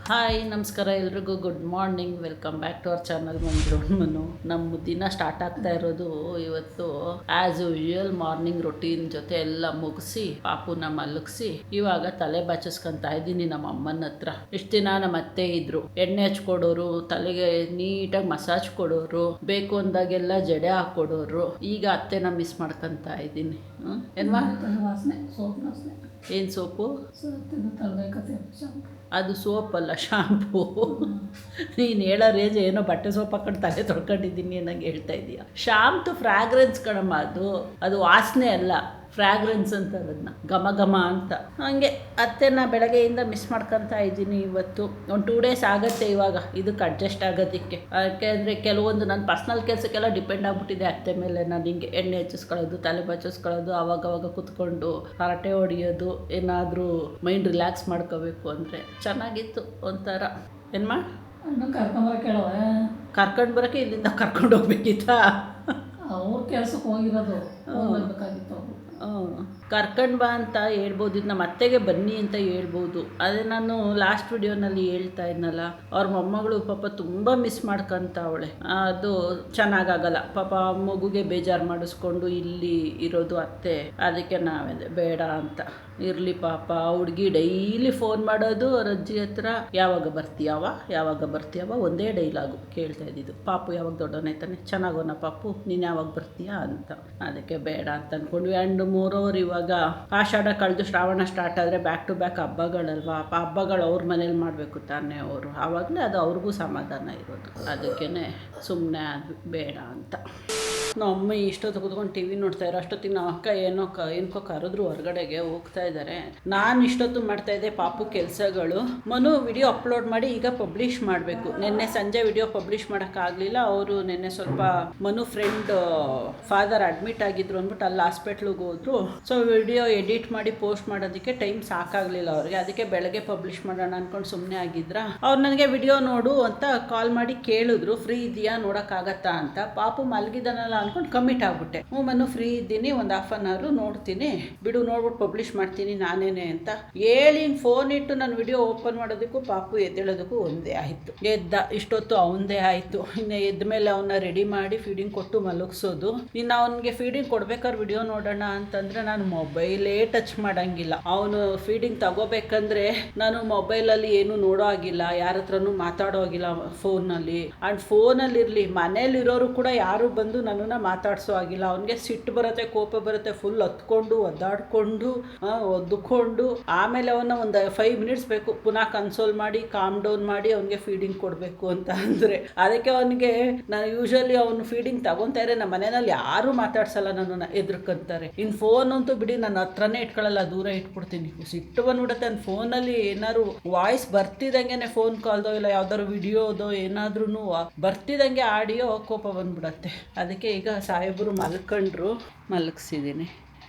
Hi ನಮಸ್ಕಾರ ಎಲ್ರಿಗೂ good morning. Welcome back to our channel Manju. ನಮ್ಮ ದಿನ ಸ್ಟಾರ್ಟ್ ಆಗ್ತಾ ಇರೋದು ಇವತ್ತು ಆ್ಯಸ್ ಯೂಶುವಲ್ ಮಾರ್ನಿಂಗ್ ರೊಟೀನ್ ಜೊತೆ ಎಲ್ಲ ಮುಗಿಸಿ ಪಾಪುನ ಮಲಗಿಸಿ ಇವಾಗ ತಲೆ ಬಾಚಿಸ್ಕೊಂತ ಇದ್ದೀನಿ ನಮ್ಮ ಅಮ್ಮನ ಹತ್ರ. ಇಷ್ಟು ದಿನ ನಮ್ಮ ಅತ್ತೆ ಇದ್ರು, ಎಣ್ಣೆ ಹಚ್ಕೊಡೋರು, ತಲೆಗೆ ನೀಟಾಗಿ ಮಸಾಜ್ ಕೊಡೋರು, ಬೇಕು ಅಂದಾಗೆಲ್ಲ ಜಡೆ ಹಾಕ್ಕೊಡೋರು. ಈಗ ಅತ್ತೆನ ಮಿಸ್ ಮಾಡ್ಕೊಂತ ಇದ್ದೀನಿ. ಏನ್ವಾ ಏನು ಸೋಪು? ಅದು ಸೋಪ್ ಅಲ್ಲ, ಶಾಂಪೂ. ನೀನು ಹೇಳೋ ರೇಜ್ ಏನೋ ಬಟ್ಟೆ ಸೋಪ್ ಹಾಕೊಂಡು ತಲೆ ತೊಳ್ಕೊಂಡಿದ್ದೀನಿ ಅನ್ನಂಗೆ ಹೇಳ್ತಾ ಇದೀಯ. ಶಾಂಪು ಫ್ರಾಗ್ರೆನ್ಸ್ ಕಣಮ್ಮ, ಅದು ವಾಸನೆ ಅಲ್ಲ, ಫ್ರಾಗ್ರೆನ್ಸ್ ಅಂತ ಅದನ್ನು ಘಮ ಘಮ ಅಂತ. ಹಾಗೆ ಅತ್ತೆನ ಬೆಳಗ್ಗೆಯಿಂದ ಮಿಸ್ ಮಾಡ್ಕೊತಾ ಇದ್ದೀನಿ. ಇವತ್ತು ಒಂದು 2 days ಆಗುತ್ತೆ ಇವಾಗ ಇದಕ್ಕೆ ಅಡ್ಜಸ್ಟ್ ಆಗೋದಕ್ಕೆ. ಯಾಕೆಂದರೆ ಕೆಲವೊಂದು ನನ್ನ ಪರ್ಸ್ನಲ್ ಕೆಲಸಕ್ಕೆಲ್ಲ ಡಿಪೆಂಡ್ ಆಗ್ಬಿಟ್ಟಿದೆ ಅತ್ತೆ ಮೇಲೆ. ನಾನು ಹಿಂಗೆ ಎಣ್ಣೆ ಹಚ್ಚಿಸ್ಕೊಳ್ಳೋದು, ತಲೆ ಬಚ್ಚಿಸ್ಕೊಳ್ಳೋದು, ಆವಾಗವಾಗ ಕುತ್ಕೊಂಡು ಹರಟೆ ಹೊಡಿಯೋದು, ಏನಾದರೂ ಮೈಂಡ್ ರಿಲ್ಯಾಕ್ಸ್ ಮಾಡ್ಕೋಬೇಕು ಅಂದರೆ ಚೆನ್ನಾಗಿತ್ತು ಒಂಥರ. ಏನ್ಮಾ ಕರ್ಕೊಂಡು ಬರೋಕ್ಕೆ ಇಲ್ಲಿಂದ ಕರ್ಕೊಂಡು ಹೋಗ್ಬೇಕಿತ್ತಾ? ಅವ್ರ ಕೆಲ್ಸಕ್ಕೆ ಹೋಗಿರೋದು, ಹೋಗ್ಬೇಕಾಗಿತ್ತು. ಕರ್ಕೊಂಡು ಬಾ ಅಂತ ಹೇಳ್ಬೋದು, ಇದು ನಮ್ಮ ಅತ್ತೆಗೆ ಬನ್ನಿ ಅಂತ ಹೇಳ್ಬೋದು. ಅದೇ ನಾನು ಲಾಸ್ಟ್ ವಿಡಿಯೋನಲ್ಲಿ ಹೇಳ್ತಾ ಇದ್ನಲ್ಲ, ಅವ್ರ ಮೊಮ್ಮಗಳು ಪಾಪ ತುಂಬ ಮಿಸ್ ಮಾಡ್ಕೊಂತ ಅವಳೆ. ಅದು ಚೆನ್ನಾಗಾಗಲ್ಲ ಪಾಪ, ಮಗುಗೆ ಬೇಜಾರು ಮಾಡಿಸ್ಕೊಂಡು ಇಲ್ಲಿ ಇರೋದು ಅತ್ತೆ. ಅದಕ್ಕೆ ನಾವೇ ಬೇಡ ಅಂತ ಇರಲಿ ಪಾಪ. ಹುಡುಗಿ ಡೈಲಿ ಫೋನ್ ಮಾಡೋದು ಅವ್ರ ಅಜ್ಜಿ ಹತ್ರ, ಯಾವಾಗ ಬರ್ತೀಯವ ಒಂದೇ ಡೈಲಾಗು ಕೇಳ್ತಾ ಇದ್ದಿದ್ದು. ಪಾಪು ಯಾವಾಗ ದೊಡ್ಡವನಾಯ್ತಾನೆ, ಚೆನ್ನಾಗೋನ ಪಾಪು, ನೀನು ಯಾವಾಗ ಬರ್ತೀಯಾ ಅಂತ. ಅದಕ್ಕೆ ಬೇಡ ಅಂತ ಅಂದ್ಕೊಂಡ್ವಿ. ಆ್ಯಂಡ್ ಮೋರೋವರ್ ಇವಾಗ ಆಷಾಢ ಕಳೆದು ಶ್ರಾವಣ ಸ್ಟಾರ್ಟ್ ಆದರೆ ಬ್ಯಾಕ್ ಟು ಬ್ಯಾಕ್ ಹಬ್ಬಗಳಲ್ವಾ. ಹಬ್ಬಗಳು ಅವ್ರ ಮನೇಲಿ ಮಾಡಬೇಕು ತಾನೇ ಅವರು, ಆವಾಗಲೇ ಅದು ಅವ್ರಿಗೂ ಸಮಾಧಾನ ಇರೋದು. ಅದಕ್ಕೇ ಸುಮ್ಮನೆ ಅದು ಬೇಡ ಅಂತ. ನಮ್ಮ ಅಮ್ಮ ಇಷ್ಟೊತ್ತು ಕೂತ್ಕೊಂಡು ಟಿ ವಿ ನೋಡ್ತಾ ಇರೋ ಅಷ್ಟೊತ್ತಿಗೆ ನಮ್ಮ ಅಕ್ಕ ಏನಕ್ಕೋ ಕರೆದ್ರು ಹೊರಗಡೆಗೆ ಹೋಗ್ತಾ ಇದ್ದಾರೆ. ನಾನು ಇಷ್ಟೊತ್ತು ಮಾಡ್ತಾಯಿದ್ದೆ ಪಾಪು ಕೆಲಸಗಳು. ಮನು ವಿಡಿಯೋ ಅಪ್ಲೋಡ್ ಮಾಡಿ ಈಗ ಪಬ್ಲಿಷ್ ಮಾಡಬೇಕು. ನಿನ್ನೆ ಸಂಜೆ ವಿಡಿಯೋ ಪಬ್ಲಿಷ್ ಮಾಡೋಕ್ಕಾಗಲಿಲ್ಲ. ಅವರು ನಿನ್ನೆ ಸ್ವಲ್ಪ ಮನು ಫ್ರೆಂಡ್ ಫಾದರ್ ಅಡ್ಮಿಟ್ ಆಗಿದ್ರು ಅಂದ್ಬಿಟ್ಟು ಅಲ್ಲಿ ಹಾಸ್ಪಿಟ್ಲಿಗೆ ಹೋದ್ರು. ಸೊ ವಿಡಿಯೋ ಎಡಿಟ್ ಮಾಡಿ ಪೋಸ್ಟ್ ಮಾಡೋದಕ್ಕೆ ಟೈಮ್ ಸಾಕಾಗಲಿಲ್ಲ ಅವ್ರಿಗೆ. ಅದಕ್ಕೆ ಬೆಳಗ್ಗೆ ಪಬ್ಲಿಷ್ ಮಾಡೋಣ ಅಂದ್ಕೊಂಡು ಸುಮ್ಮನೆ ಆಗಿದ್ರ. ಅವ್ರು ನನಗೆ ವಿಡಿಯೋ ನೋಡು ಅಂತ ಕಾಲ್ ಮಾಡಿ ಕೇಳಿದ್ರು, ಫ್ರೀ ಇದೆಯಾ ನೋಡೋಕ್ಕಾಗತ್ತಾ ಅಂತ. ಪಾಪು ಮಲಗಿದಾನಲ್ಲ ಅಂದ್ಕೊಂಡು ಕಮಿಟ್ ಆಗ್ಬಿಟ್ಟೆ. ಮನು ಫ್ರೀ ಇದ್ದೀನಿ, ಒಂದು 1/2 hour ನೋಡ್ತೀನಿ ಬಿಡು, ನೋಡ್ಬಿಟ್ಟು ಪಬ್ಲಿಷ್ ಮಾಡ್ತೀನಿ ನಾನೇನೆ ಅಂತ ಹೇಳಿ ಫೋನ್ ಇಟ್ಟು ನಾನು ವಿಡಿಯೋ ಓಪನ್ ಮಾಡೋದಕ್ಕೂ ಪಾಪು ಎದ್ದೇಳೋದಕ್ಕೂ ಒಂದೇ ಆಯಿತು. ಇಷ್ಟೊತ್ತು ಅವನದೇ ಆಯಿತು. ಇನ್ನು ಎದ್ದ ಮೇಲೆ ಅವನ್ನ ರೆಡಿ ಮಾಡಿ ಫೀಡಿಂಗ್ ಕೊಟ್ಟು ಮಲಗಿಸೋದು. ಇನ್ನು ಅವನಿಗೆ ಫೀಡಿಂಗ್ ಕೊಡ್ಬೇಕಾದ್ರೆ ವಿಡಿಯೋ ನೋಡೋಣ ಅಂತಂದರೆ ನಾನು ಮೊಬೈಲೇ ಟಚ್ ಮಾಡೋಂಗಿಲ್ಲ. ಅವನು ಫೀಡಿಂಗ್ ತಗೋಬೇಕಂದ್ರೆ ನಾನು ಮೊಬೈಲಲ್ಲಿ ಏನು ನೋಡೋ ಆಗಿಲ್ಲ, ಯಾರ ಹತ್ರನೂ ಮಾತಾಡೋ ಆಗಿಲ್ಲ ಫೋನಲ್ಲಿ. ಆ್ಯಂಡ್ ಫೋನಲ್ಲಿರಲಿ ಮನೇಲಿರೋರು ಕೂಡ ಯಾರು ಬಂದು ನನ್ನನ್ನು ಮಾತಾಡಿಸೋ ಆಗಿಲ್ಲ. ಅವನಿಗೆ ಸಿಟ್ಟು ಬರುತ್ತೆ, ಕೋಪ ಬರುತ್ತೆ, ಫುಲ್ ಹತ್ಕೊಂಡು ಒದ್ದಾಡಿಕೊಂಡು ಒದ್ದುಕೊಂಡು ಆಮೇಲೆ ಅವನ್ನ ಒಂದು 5 minutes ಬೇಕು ಪುನಃ ಕನ್ಸೋಲ್ ಮಾಡಿ ಕಾಮ್ ಡೌನ್ ಮಾಡಿ ಅವನಿಗೆ ಫೀಡಿಂಗ್ ಕೊಡಬೇಕು ಅಂತ ಅಂದರೆ. ಅದಕ್ಕೆ ಅವನಿಗೆ ನಾನು ಯೂಶಲಿ ಅವನು ಫೀಡಿಂಗ್ ತಗೊತಾ ಇದ್ರೆ ನಮ್ಮ ಮನೆಯಲ್ಲಿ ಯಾರೂ ಮಾತಾಡ್ಸಲ್ಲ, ನನ್ನನ್ನು ಎದುರ್ಕೊಂತಾರೆ. ಇನ್ನು ಫೋನ್ ಅಂತೂ ಬಿಡಿ, ನನ್ನ ಹತ್ರನೇ ಇಟ್ಕೊಳ್ಳಲ್ಲ, ದೂರ ಇಟ್ಬಿಡ್ತೀನಿ. ಸಿಟ್ಟು ಬಂದ್ಬಿಡುತ್ತೆ. ನನ್ನ ಫೋನಲ್ಲಿ ಏನಾದ್ರು ವಾಯ್ಸ್ ಬರ್ತಿದ್ದಂಗೆ, ಫೋನ್ ಕಾಲ್ದೋ ಇಲ್ಲ ಯಾವ್ದಾದ್ರು ವಿಡಿಯೋದೋ ಏನಾದ್ರೂ ಬರ್ತಿದ್ದಂಗೆ ಆಡಿಯೋ ಕೋಪ ಬಂದ್ಬಿಡತ್ತೆ. ಅದಕ್ಕೆ ಈಗ ಸಾಹೇಬರು ಮಲಗಿಸಿದ್ದೀನಿ.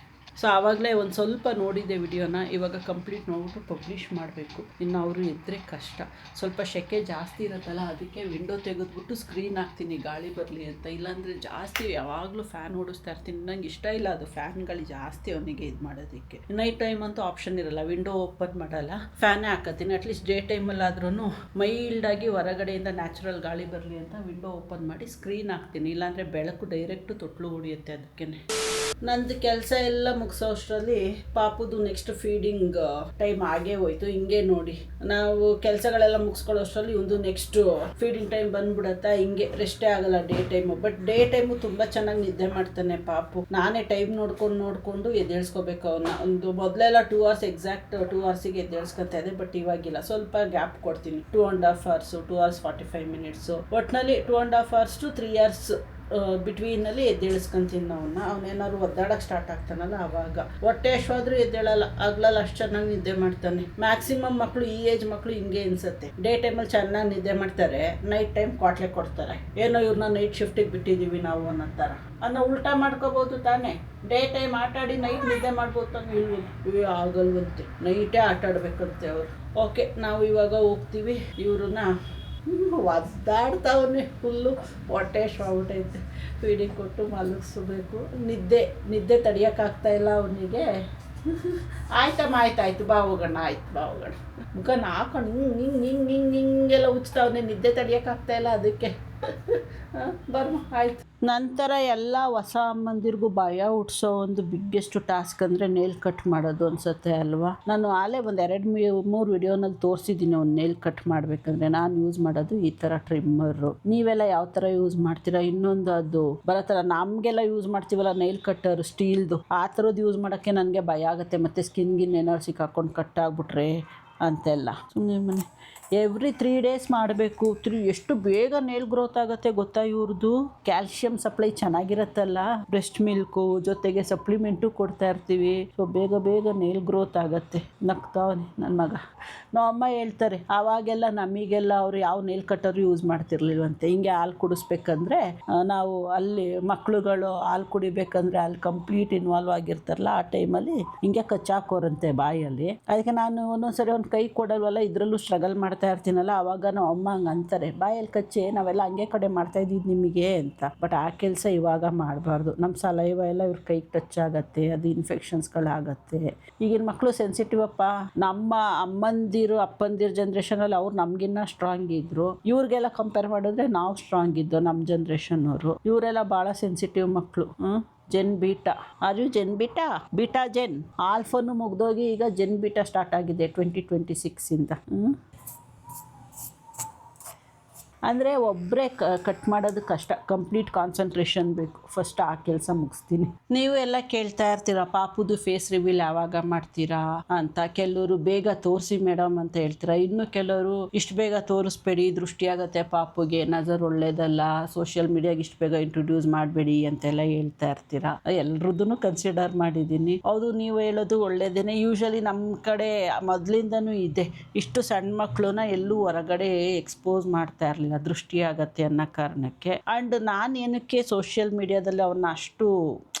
ಸೊ ಆವಾಗಲೇ ಒಂದು ಸ್ವಲ್ಪ ನೋಡಿದ್ದೆ ವಿಡಿಯೋನ, ಇವಾಗ ಕಂಪ್ಲೀಟ್ ನೋಡ್ಬಿಟ್ಟು ಪಬ್ಲಿಷ್ ಮಾಡಬೇಕು. ಇನ್ನು ಅವರು ಇದ್ದರೆ ಕಷ್ಟ, ಸ್ವಲ್ಪ ಸೆಕೆ ಜಾಸ್ತಿ ಇರುತ್ತಲ್ಲ, ಅದಕ್ಕೆ ವಿಂಡೋ ತೆಗೆದ್ಬಿಟ್ಟು ಸ್ಕ್ರೀನ್ ಹಾಕ್ತೀನಿ ಗಾಳಿ ಬರಲಿ ಅಂತ. ಇಲ್ಲಾಂದರೆ ಜಾಸ್ತಿ ಯಾವಾಗಲೂ ಫ್ಯಾನ್ ಓಡಿಸ್ತಾ ಇರ್ತೀನಿ, ನಂಗೆ ಇಷ್ಟ ಇಲ್ಲ ಅದು ಫ್ಯಾನ್ಗಳು ಜಾಸ್ತಿ ಅವನಿಗೆ ಇದು ಮಾಡೋದಕ್ಕೆ. ನೈಟ್ ಟೈಮ್ ಅಂತೂ ಆಪ್ಷನ್ ಇರಲ್ಲ, ವಿಂಡೋ ಓಪನ್ ಮಾಡಲ್ಲ, ಫ್ಯಾನೇ ಹಾಕತ್ತೀನಿ. ಅಟ್ಲೀಸ್ಟ್ ಡೇ ಟೈಮಲ್ಲಾದ್ರೂ ಮೈಲ್ಡಾಗಿ ಹೊರಗಡೆಯಿಂದ ನ್ಯಾಚುರಲ್ ಗಾಳಿ ಬರಲಿ ಅಂತ ವಿಂಡೋ ಓಪನ್ ಮಾಡಿ ಸ್ಕ್ರೀನ್ ಹಾಕ್ತೀನಿ. ಇಲ್ಲಾಂದರೆ ಬೆಳಕು ಡೈರೆಕ್ಟು ತೊಟ್ಲು ಹೊಡಿಯುತ್ತೆ. ಅದಕ್ಕೇ ನಂದು ಕೆಲಸ ಎಲ್ಲ ಮುಗಿಸೋ ಅಷ್ಟರಲ್ಲಿ ಪಾಪುದು ನೆಕ್ಸ್ಟ್ ಫೀಡಿಂಗ್ ಟೈಮ್ ಆಗೇ ಹೋಯ್ತು. ಹಿಂಗೆ ನೋಡಿ ನಾವು ಕೆಲಸಗಳೆಲ್ಲ ಮುಗಿಸ್ಕೊಳ್ಳೋ ಅಷ್ಟರಲ್ಲಿ ಒಂದು ನೆಕ್ಸ್ಟ್ ಫೀಡಿಂಗ್ ಟೈಮ್ ಬಂದ್ಬಿಡತ್ತಾ. ಹಿಂಗೆ ರೆಸ್ಟೇ ಆಗಲ್ಲ day time. But day time ತುಂಬ ಚೆನ್ನಾಗಿ ನಿದ್ದೆ ಮಾಡ್ತಾನೆ ಪಾಪು. ನಾನೇ ಟೈಮ್ ನೋಡ್ಕೊಂಡು ಎದ್ದೇಳಿಸ್ಕೋಬೇಕು ಅವನ್ನ. ಒಂದು ಮೊದಲೆಲ್ಲ 2 hours ಎಕ್ಸಾಕ್ಟ್ 2 hours ಎದ್ದೇಳಿಸ್ಕೊತಾ ಇದೆ. ಬಟ್ ಇವಾಗಿಲ್ಲ, ಸ್ವಲ್ಪ ಗ್ಯಾಪ್ ಕೊಡ್ತೀನಿ. 2.5 hours, 2 hours 45 minutes, ಒಟ್ಟಿನಲ್ಲಿ 2.5 hours to 3 hours ಬಿಟ್ವೀನಲ್ಲಿ ಎದ್ದೇಳಿಸ್ಕೊಂತೀನಿ ಅವನೇನಾದ್ರು ಒದ್ದಾಡಕ್ಕೆ ಸ್ಟಾರ್ಟ್ ಆಗ್ತಾನಲ್ಲ ಆವಾಗ. ಹೊಟ್ಟೆ ಎಷ್ಟಾದ್ರೂ ಎದ್ದೇಳಲ್ಲ, ಆಗ್ಲಲ್ಲ ಅಷ್ಟು ಚೆನ್ನಾಗಿ ನಿದ್ದೆ ಮಾಡ್ತಾನೆ. ಮ್ಯಾಕ್ಸಿಮಮ್ ಮಕ್ಕಳು ಈ ಏಜ್ ಮಕ್ಕಳು ಹಿಂಗೆ ಅನ್ಸುತ್ತೆ, ಡೇ ಟೈಮಲ್ಲಿ ಚೆನ್ನಾಗಿ ನಿದ್ದೆ ಮಾಡ್ತಾರೆ, ನೈಟ್ ಟೈಮ್ ಕ್ವಾಟ್ಲೆ ಕೊಡ್ತಾರೆ. ಏನೋ ಇವ್ರನ್ನ ನೈಟ್ ಶಿಫ್ಟಿಗೆ ಬಿಟ್ಟಿದ್ದೀವಿ ನಾವು ಅನ್ನೋ ಥರ. ಅನ್ನೋ ಉಲ್ಟಾ ಮಾಡ್ಕೋಬೋದು ತಾನೇ. ಡೇ ಟೈಮ್ ಆಟಾಡಿ ನೈಟ್ ನಿದ್ದೆ ಮಾಡ್ಬೋದು ತಾನೆ. ಆಗಲ್ವಂತೆ, ನೈಟೇ ಆಟಾಡಬೇಕಂತೆ ಅವರು. ಓಕೆ, ನಾವು ಇವಾಗ ಹೋಗ್ತೀವಿ. ಇವ್ರನ್ನ ಒದ್ದಾಡ್ತಾವನ್ನೇ ಫುಲ್ಲು, ಹೊಟ್ಟೆ ಫೀಡಿಂಗ್ ಕೊಟ್ಟು ಮಲಗಿಸ್ಬೇಕು. ನಿದ್ದೆ ತಡೆಯೋಕ್ಕಾಗ್ತಾಯಿಲ್ಲ ಅವನಿಗೆ. ಆಯ್ತಮ್ಮ ಆಯ್ತು ಬಾ ಹೋಗೋಣ ಬಾ ಹೋಗೋಣ. ಮುಖನ ಹಾಕೊಂಡು ಹಿಂಗೆಲ್ಲ ಉಚ್ತಾವನೆ, ನಿದ್ದೆ ತಡಿಯೋಕ್ಕಾಗ್ತಾಯಿಲ್ಲ ಅದಕ್ಕೆ. ಬರ್ಮ ಆಯ್ತು. ನಂತರ ಎಲ್ಲ ಹೊಸ ಅಮ್ಮಂದಿರಿಗೂ ಭಯ ಹುಟ್ಟಿಸೋ ಒಂದು ಬಿಗ್ಗೆಸ್ಟ್ ಟಾಸ್ಕ್ ಅಂದರೆ ನೇಲ್ ಕಟ್ ಮಾಡೋದು ಅನ್ಸುತ್ತೆ ಅಲ್ವಾ. ನಾನು ಆಲೇ ಒಂದು 2-3 ವಿಡಿಯೋನಲ್ಲಿ ತೋರಿಸಿದ್ದೀನಿ ಒಂದು ನೇಲ್ ಕಟ್ ಮಾಡಬೇಕಂದ್ರೆ. ನಾನು ಯೂಸ್ ಮಾಡೋದು ಈ ಥರ ಟ್ರಿಮ್ಮರು. ನೀವೆಲ್ಲ ಯಾವ ಥರ ಯೂಸ್ ಮಾಡ್ತೀರಾ? ಇನ್ನೊಂದು ಅದು ಬರೋತ್ತಲ್ಲ, ನಮಗೆಲ್ಲ ಯೂಸ್ ಮಾಡ್ತೀವಲ್ಲ ನೇಲ್ ಕಟ್ಟರು ಸ್ಟೀಲ್ದು, ಆ ಥರದ್ದು ಯೂಸ್ ಮಾಡೋಕ್ಕೆ ನನಗೆ ಭಯ ಆಗುತ್ತೆ. ಮತ್ತು ಸ್ಕಿನ್ಗಿನ್ ಏನಾದ್ರು ಸಿಕ್ಕಾಕೊಂಡು ಕಟ್ ಆಗಿಬಿಟ್ರೆ ಅಂತೆಲ್ಲ. ಸುಮ್ಮನೆ ಮನೆ ಎವ್ರಿ 3 days ಮಾಡಬೇಕು. ಎಷ್ಟು ಬೇಗ ನೇಲ್ ಗ್ರೋತ್ ಆಗುತ್ತೆ ಗೊತ್ತಾ ಇವ್ರದ್ದು. ಕ್ಯಾಲ್ಶಿಯಂ ಸಪ್ಲೈ ಚೆನ್ನಾಗಿರುತ್ತಲ್ಲ, ಬ್ರೆಸ್ಟ್ ಮಿಲ್ಕು ಜೊತೆಗೆ ಸಪ್ಲಿಮೆಂಟು ಕೊಡ್ತಾ ಇರ್ತೀವಿ. ಸೊ ಬೇಗ ನೇಲ್ ಗ್ರೋತ್ ಆಗುತ್ತೆ. ನಗ್ತಾವನೆ ನನ್ನ ಮಗ. ನಮ್ಮ ಅಮ್ಮ ಹೇಳ್ತಾರೆ, ಆವಾಗೆಲ್ಲ ನಮಗೆಲ್ಲ ಅವ್ರು ಯಾವ ನೇಲ್ ಕಟ್ಟರು ಯೂಸ್ ಮಾಡ್ತಿರ್ಲಿಲ್ವಂತೆ. ಹಿಂಗೆ ಹಾಲು ಕುಡಿಸ್ಬೇಕಂದ್ರೆ ನಾವು ಅಲ್ಲಿ ಮಕ್ಳುಗಳು ಹಾಲು ಕುಡಿಬೇಕಂದ್ರೆ ಅಲ್ಲಿ ಕಂಪ್ಲೀಟ್ ಇನ್ವಾಲ್ವ್ ಆಗಿರ್ತಾರಲ್ಲ, ಆ ಟೈಮಲ್ಲಿ ಹಿಂಗೆ ಕಚ್ಚಾಕೋರಂತೆ ಬಾಯಲ್ಲಿ. ಅದಕ್ಕೆ ನಾನು ಒಂದೊಂದ್ಸರಿ ಒಂದು ಕೈ ಕೊಡಲ್ವಲ್ಲ, ಇದರಲ್ಲೂ ಸ್ಟ್ರಗಲ್ ಮಾಡ್ತಾ ಇರ್ತೀನಲ್ಲ, ಆವಾಗ ನಾವು ಅಮ್ಮ ಹಂಗೆ ಅಂತಾರೆ, ಬಾಯಲ್ಲಿ ಕಚ್ಚಿ ನಾವೆಲ್ಲ ಹಂಗೆ ಕಡೆ ಮಾಡ್ತಾಯಿದ್ದೀವಿ ನಿಮಗೆ ಅಂತ. ಬಟ್ ಆ ಕೆಲಸ ಇವಾಗ ಮಾಡಬಾರ್ದು. ನಮ್ಮ ಸಲೈವ ಎಲ್ಲ ಇವ್ರ ಕೈಗೆ ಟಚ್ ಆಗುತ್ತೆ, ಅದು ಇನ್ಫೆಕ್ಷನ್ಸ್ಗಳಾಗತ್ತೆ. ಈಗಿನ ಮಕ್ಕಳು ಸೆನ್ಸಿಟಿವ್ ಅಪ್ಪ. ನಮ್ಮ ಅಮ್ಮಂದಿರು ಅಪ್ಪಂದಿರು ಜನ್ರೇಷನಲ್ಲಿ ಅವ್ರು ನಮಗಿನ್ನ ಸ್ಟ್ರಾಂಗ್ ಇದ್ದರು. ಇವ್ರಿಗೆಲ್ಲ ಕಂಪೇರ್ ಮಾಡಿದ್ರೆ ನಾವು ಸ್ಟ್ರಾಂಗ್ ಇದ್ದು ನಮ್ಮ ಜನ್ರೇಷನ್ನವರು. ಇವರೆಲ್ಲ ಭಾಳ ಸೆನ್ಸಿಟಿವ್ ಮಕ್ಕಳು. Gen beta. ಅದು ಜೆನ್ ಬೀಟಾ ಜೆನ್ ಆಲ್ಫನು ಮುಗ್ದೋಗಿ ಈಗ ಜೆನ್ ಬೀಟಾ ಸ್ಟಾರ್ಟ್ ಆಗಿದೆ 2026ಇಂದ. ಅಂದರೆ ಒಬ್ಬರೇ ಕಟ್ ಮಾಡೋದು ಕಷ್ಟ, ಕಂಪ್ಲೀಟ್ ಕಾನ್ಸಂಟ್ರೇಷನ್ ಬೇಕು. ಫಸ್ಟ್ ಆ ಕೆಲಸ ಮುಗಿಸ್ತೀನಿ. ನೀವು ಎಲ್ಲ ಕೇಳ್ತಾ ಇರ್ತೀರ ಪಾಪುದು ಫೇಸ್ ರಿವೀಲ್ ಯಾವಾಗ ಮಾಡ್ತೀರಾ ಅಂತ. ಕೆಲವರು ಬೇಗ ತೋರಿಸಿ ಮೇಡಮ್ ಅಂತ ಹೇಳ್ತೀರಾ. ಇನ್ನು ಕೆಲವರು ಇಷ್ಟು ಬೇಗ ತೋರಿಸ್ಬೇಡಿ, ದೃಷ್ಟಿಯಾಗತ್ತೆ ಪಾಪುಗೆ, ನಜರ್ ಒಳ್ಳೇದಲ್ಲ, ಸೋಷಿಯಲ್ ಮೀಡಿಯಾಗೆ ಇಷ್ಟು ಬೇಗ ಇಂಟ್ರೊಡ್ಯೂಸ್ ಮಾಡಬೇಡಿ ಅಂತೆಲ್ಲ ಹೇಳ್ತಾ ಇರ್ತೀರಾ. ಎಲ್ರದ್ದೂ ಕನ್ಸಿಡರ್ ಮಾಡಿದ್ದೀನಿ. ಹೌದು, ನೀವು ಹೇಳೋದು ಒಳ್ಳೇದೇನೆ. ಯೂಶ್ವಲಿ ನಮ್ಮ ಕಡೆ ಮೊದಲಿಂದನೂ ಇದೆ, ಇಷ್ಟು ಸಣ್ಣ ಮಕ್ಕಳನ್ನ ಎಲ್ಲೂ ಹೊರಗಡೆ ಎಕ್ಸ್ಪೋಸ್ ಮಾಡ್ತಾ ಇರಲಿಲ್ಲ, ದೃಷ್ಟಿ ಆಗತ್ತೆ ಅನ್ನೋ ಕಾರಣಕ್ಕೆ. ಆ್ಯಂಡ್ ನಾನು ಏನಕ್ಕೆ ಸೋಷಿಯಲ್ ಮೀಡಿಯಾದಲ್ಲಿ ಅವನ್ನ ಅಷ್ಟು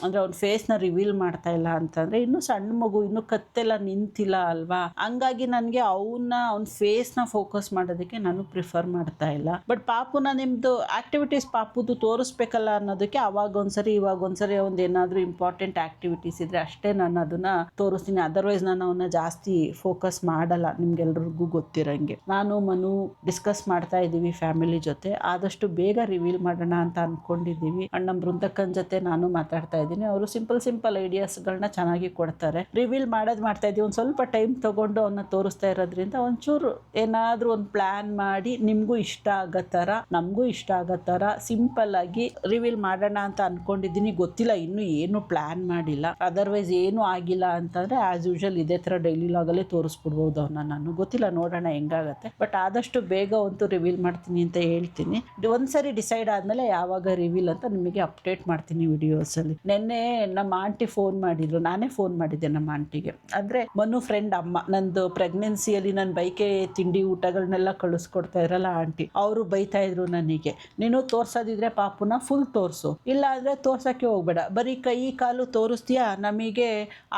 ಅಂದರೆ ಅವ್ನ ಫೇಸ್ನ ರಿವೀಲ್ ಮಾಡ್ತಾ ಇಲ್ಲ ಅಂತಂದರೆ, ಇನ್ನೂ ಸಣ್ಣ ಮಗು, ಇನ್ನೂ ಕತ್ತೆಲ್ಲ ನಿಂತಿಲ್ಲ ಅಲ್ವಾ. ಹಂಗಾಗಿ ನನಗೆ ಅವ್ನ ಫೇಸ್ನ ಫೋಕಸ್ ಮಾಡೋದಕ್ಕೆ ನಾನು ಪ್ರಿಫರ್ ಮಾಡ್ತಾ ಇಲ್ಲ. ಬಟ್ ಪಾಪುನ ನಿಮ್ಮದು ಆ್ಯಕ್ಟಿವಿಟೀಸ್ ಪಾಪುದು ತೋರಿಸ್ಬೇಕಲ್ಲ ಅನ್ನೋದಕ್ಕೆ ಅವಾಗ ಒಂದ್ಸರಿ ಇವಾಗ ಒಂದ್ಸರಿ ಒಂದು ಏನಾದರೂ ಇಂಪಾರ್ಟೆಂಟ್ ಆ್ಯಕ್ಟಿವಿಟೀಸ್ ಇದ್ದರೆ ಅಷ್ಟೇ ನಾನು ಅದನ್ನು ತೋರಿಸ್ತೀನಿ. ಅದರ್ವೈಸ್ ನಾನು ಅವನ್ನ ಜಾಸ್ತಿ ಫೋಕಸ್ ಮಾಡಲ್ಲ. ನಿಮ್ಗೆಲ್ರಿಗೂ ಗೊತ್ತಿರೋಂಗೆ ನಾನು ಮನು ಡಿಸ್ಕಸ್ ಮಾಡ್ತಾ ಇದ್ದೀವಿ ಫ್ಯಾಮಿಲಿ ಜೊತೆ, ಆದಷ್ಟು ಬೇಗ ರಿವೀಲ್ ಮಾಡೋಣ ಅಂತ ಅಂದ್ಕೊಂಡಿದ್ದೀವಿ. ಅಣ್ಣ ಬೃಂದಕ್ಕನ ಜೊತೆ ನಾನು ಮಾತಾಡ್ತಾ ಇದ್ದೀನಿ. ಅವರು ಸಿಂಪಲ್ ಐಡಿಯಾಸ್ಗಳನ್ನ ಚೆನ್ನಾಗಿ ಕೊಡ್ತಾರೆ. ರಿವೀಲ್ ಮಾಡ್ತಾ ಇದ್ದೀವಿ. ಒಂದು ಸ್ವಲ್ಪ ಟೈಮ್ ತೊಗೊಂಡು ಅವನ್ನ ತೋರಿಸ್ತಾ ಇರೋದ್ರಿಂದ ಒಂಚೂರು ಏನಾದರೂ ಒಂದು ಪ್ಲ್ಯಾನ್ ಮಾಡಿ ನಿಮಗೂ ಇಷ್ಟ ಆಗೋ ಥರ ನಮಗೂ ಇಷ್ಟ ಆಗೋ ಥರ ಸಿಂಪಲ್ಲಾಗಿ ರಿವೀಲ್ ಮಾಡೋಣ ಅಂತ ಅಂದ್ಕೊಂಡಿದ್ದೀನಿ. ಗೊತ್ತಿಲ್ಲ, ಇನ್ನೂ ಏನು ಪ್ಲ್ಯಾನ್ ಮಾಡಿಲ್ಲ. ಅದರ್ವೈಸ್ ಏನೂ ಆಗಿಲ್ಲ ಅಂತಂದರೆ ಆ್ಯಸ್ ಯೂಶುವಲ್ ಇದೇ ಥರ ಡೈಲಿ ಲಾಗಲ್ಲೇ ತೋರಿಸ್ಬಿಡ್ಬೋದು ಅವನ್ನ. ನಾನು ಗೊತ್ತಿಲ್ಲ, ನೋಡೋಣ ಹೆಂಗಾಗತ್ತೆ. ಬಟ್ ಆದಷ್ಟು ಬೇಗ ಅಂತೂ ರಿವೀಲ್ ಮಾಡ್ತೀನಿ ಅಂತ ಹೇಳ್ತೀನಿ. ಒಂದ್ಸರಿ ಡಿಸೈಡ್ ಆದಮೇಲೆ ಯಾವಾಗ ರಿವೀಲ್ ಅಂತ ನಿಮಗೆ ಅಪ್ಡೇಟ್ ಮಾಡ್ತೀನಿ ವಿಡಿಯೋಸಲ್ಲಿ. ನೆನ್ನೆ ನಮ್ಮ ಆಂಟಿ ಫೋನ್ ಮಾಡಿದ್ರು, ನಾನೇ ಫೋನ್ ಮಾಡಿದ್ದೆ ನಮ್ಮ ಆಂಟಿಗೆ. ಅಂದರೆ ಮನು ಫ್ರೆಂಡ್ ಅಮ್ಮ, ನಂದು ಪ್ರೆಗ್ನೆನ್ಸಿಯಲ್ಲಿ ನನ್ನ ಬೈಕೆ ತಿಂಡಿ ಊಟಗಳನ್ನೆಲ್ಲ ಕಳಿಸ್ಕೊಡ್ತಾ ಇರಲ್ಲ ಆಂಟಿ, ಅವರು ಬೈತಾ ಇದ್ರು ನನಗೆ, ನೀನು ತೋರ್ಸೋದಿದ್ರೆ ಪಾಪುನ ಫುಲ್ ತೋರಿಸು, ಇಲ್ಲ ಅಂದರೆ ತೋರ್ಸೋಕ್ಕೆ ಹೋಗ್ಬೇಡ, ಬರೀ ಕೈ ಕಾಲು ತೋರಿಸ್ತೀಯಾ, ನಮಗೆ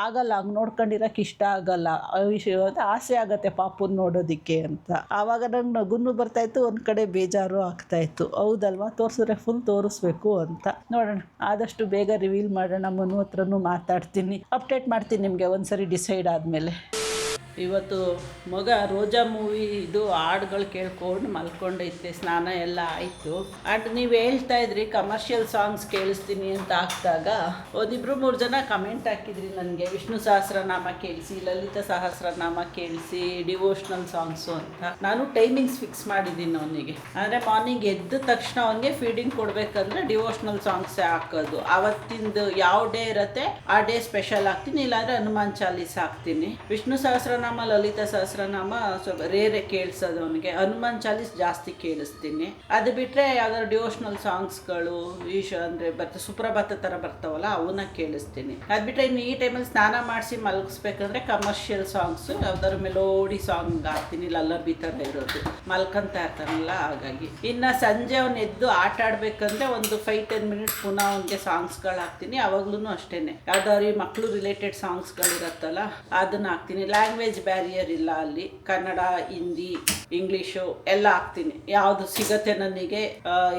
ಆಗಲ್ಲ, ಹಂಗೆ ನೋಡ್ಕೊಂಡಿರೋಕೆ ಇಷ್ಟ ಆಗಲ್ಲ, ಆಸೆ ಆಗತ್ತೆ ಪಾಪುನ ನೋಡೋದಕ್ಕೆ ಅಂತ. ಆವಾಗ ನಂಗೆ ನಗುನು ಬರ್ತಾಯಿತ್ತು, ಒಂದು ಕಡೆ ಬೇಜಾರು ಆಗ್ತಾಯಿತ್ತು. ಹೌದಲ್ವಾ, ತೋರಿಸಿದ್ರೆ ಫುಲ್ ತೋರಿಸ್ಬೇಕು ಅಂತ. ನೋಡೋಣ, ಆದಷ್ಟು ಬೇಗ ರಿವೀಲ್ ಮಾಡೋಣ. ಮನು ಹತ್ರನೂ ಮಾತಾಡ್ತೀನಿ, ಅಪ್ಡೇಟ್ ಮಾಡ್ತೀನಿ ನಿಮಗೆ ಒಂದ್ಸರಿ ಡಿಸೈಡ್ ಆದಮೇಲೆ. ಇವತ್ತು ಮಗ ರೋಜಾ ಮೂವಿ ಇದು ಹಾಡುಗಳು ಕೇಳ್ಕೊಂಡು ಮಲ್ಕೊಂಡೈತೆ. ಸ್ನಾನ ಎಲ್ಲ ಆಯಿತು. ಆ್ಯಂಡ್ ನೀವು ಹೇಳ್ತಾ ಇದ್ರಿ ಕಮರ್ಷಿಯಲ್ ಸಾಂಗ್ಸ್ ಕೇಳಿಸ್ತೀನಿ ಅಂತ ಹಾಕಿದಾಗ 1-2-3 ಜನ ಕಮೆಂಟ್ ಹಾಕಿದ್ರಿ ನನಗೆ, ವಿಷ್ಣು ಸಹಸ್ರನಾಮ ಕೇಳಿಸಿ, ಲಲಿತಾ ಸಹಸ್ರನಾಮ ಕೇಳಿಸಿ, ಡಿವೋಷ್ನಲ್ ಸಾಂಗ್ಸು ಅಂತ. ನಾನು ಟೈಮಿಂಗ್ಸ್ ಫಿಕ್ಸ್ ಮಾಡಿದ್ದೀನಿ ಅವನಿಗೆ. ಅಂದರೆ ಮಾರ್ನಿಂಗ್ ಎದ್ದ ತಕ್ಷಣ ಅವನಿಗೆ ಫೀಡಿಂಗ್ ಕೊಡಬೇಕಂದ್ರೆ ಡಿವೋಷ್ನಲ್ ಸಾಂಗ್ಸೇ ಹಾಕೋದು. ಆವತ್ತಿಂದು ಯಾವ ಡೇ ಇರುತ್ತೆ ಆ ಡೇ ಸ್ಪೆಷಲ್ ಹಾಕ್ತೀನಿ, ಇಲ್ಲಾಂದರೆ ಹನುಮಾನ್ ಚಾಲೀಸ್ ಹಾಕ್ತೀನಿ. ವಿಷ್ಣು ಸಹಸ್ರನಾಮ, ಲಲಿತಾ ಸಹಸ್ರನಾಮ ಸ್ವಲ್ಪ ರೇರೆ ಕೇಳಿಸೋದು ಅವನಿಗೆ. ಹನುಮಾನ್ ಚಾಲೀಸ್ ಜಾಸ್ತಿ ಕೇಳಿಸ್ತೀನಿ. ಅದು ಬಿಟ್ಟರೆ ಯಾವ್ದಾದ್ರು ಡಿವೋಷ್ನಲ್ ಸಾಂಗ್ಸ್ಗಳು ಅಂದರೆ ಸುಪ್ರಭಾತ ಥರ ಬರ್ತಾವಲ್ಲ ಅವನ್ನ ಕೇಳಿಸ್ತೀನಿ. ಅದು ಬಿಟ್ಟರೆ ಇನ್ನು ಈ ಟೈಮಲ್ಲಿ ಸ್ನಾನ ಮಾಡಿಸಿ ಮಲಗಿಸ್ಬೇಕಂದ್ರೆ ಕಮರ್ಷಿಯಲ್ ಸಾಂಗ್ಸು ಯಾವ್ದಾದ್ರು ಮೆಲೋಡಿ ಸಾಂಗ್ ಹಾಕ್ತೀನಿ, ಲಲ್ಲಬಿ ಥರ ಇರೋದು, ಮಲ್ಕೊಂತ ಇರ್ತಾನಲ್ಲ ಹಾಗಾಗಿ. ಇನ್ನು ಸಂಜೆ ಅವನು ಎದ್ದು ಆಟ ಆಡಬೇಕಂದ್ರೆ ಒಂದು 5-10 ಮಿನಿಟ್ಸ್ ಪುನಃ ಅವನಿಗೆ ಸಾಂಗ್ಸ್ಗಳು ಹಾಕ್ತೀನಿ. ಅವಾಗ್ಲೂ ಅಷ್ಟೇ ಯಾವ್ದಾದ್ರು ಮಕ್ಕಳು ರಿಲೇಟೆಡ್ ಸಾಂಗ್ಸ್ಗಳಿರತ್ತಲ್ಲ ಅದನ್ನು ಹಾಕ್ತೀನಿ. ಲ್ಯಾಂಗ್ವೇಜ್ ಲ್ಯಾಂಗ್ವೇಜ್ ಬ್ಯಾರಿಯರ್ ಇಲ್ಲ ಅಲ್ಲಿ. ಕನ್ನಡ, ಹಿಂದಿ, ಇಂಗ್ಲೀಷು ಎಲ್ಲ ಹಾಕ್ತೀನಿ. ಯಾವುದು ಸಿಗತ್ತೆ ನನಗೆ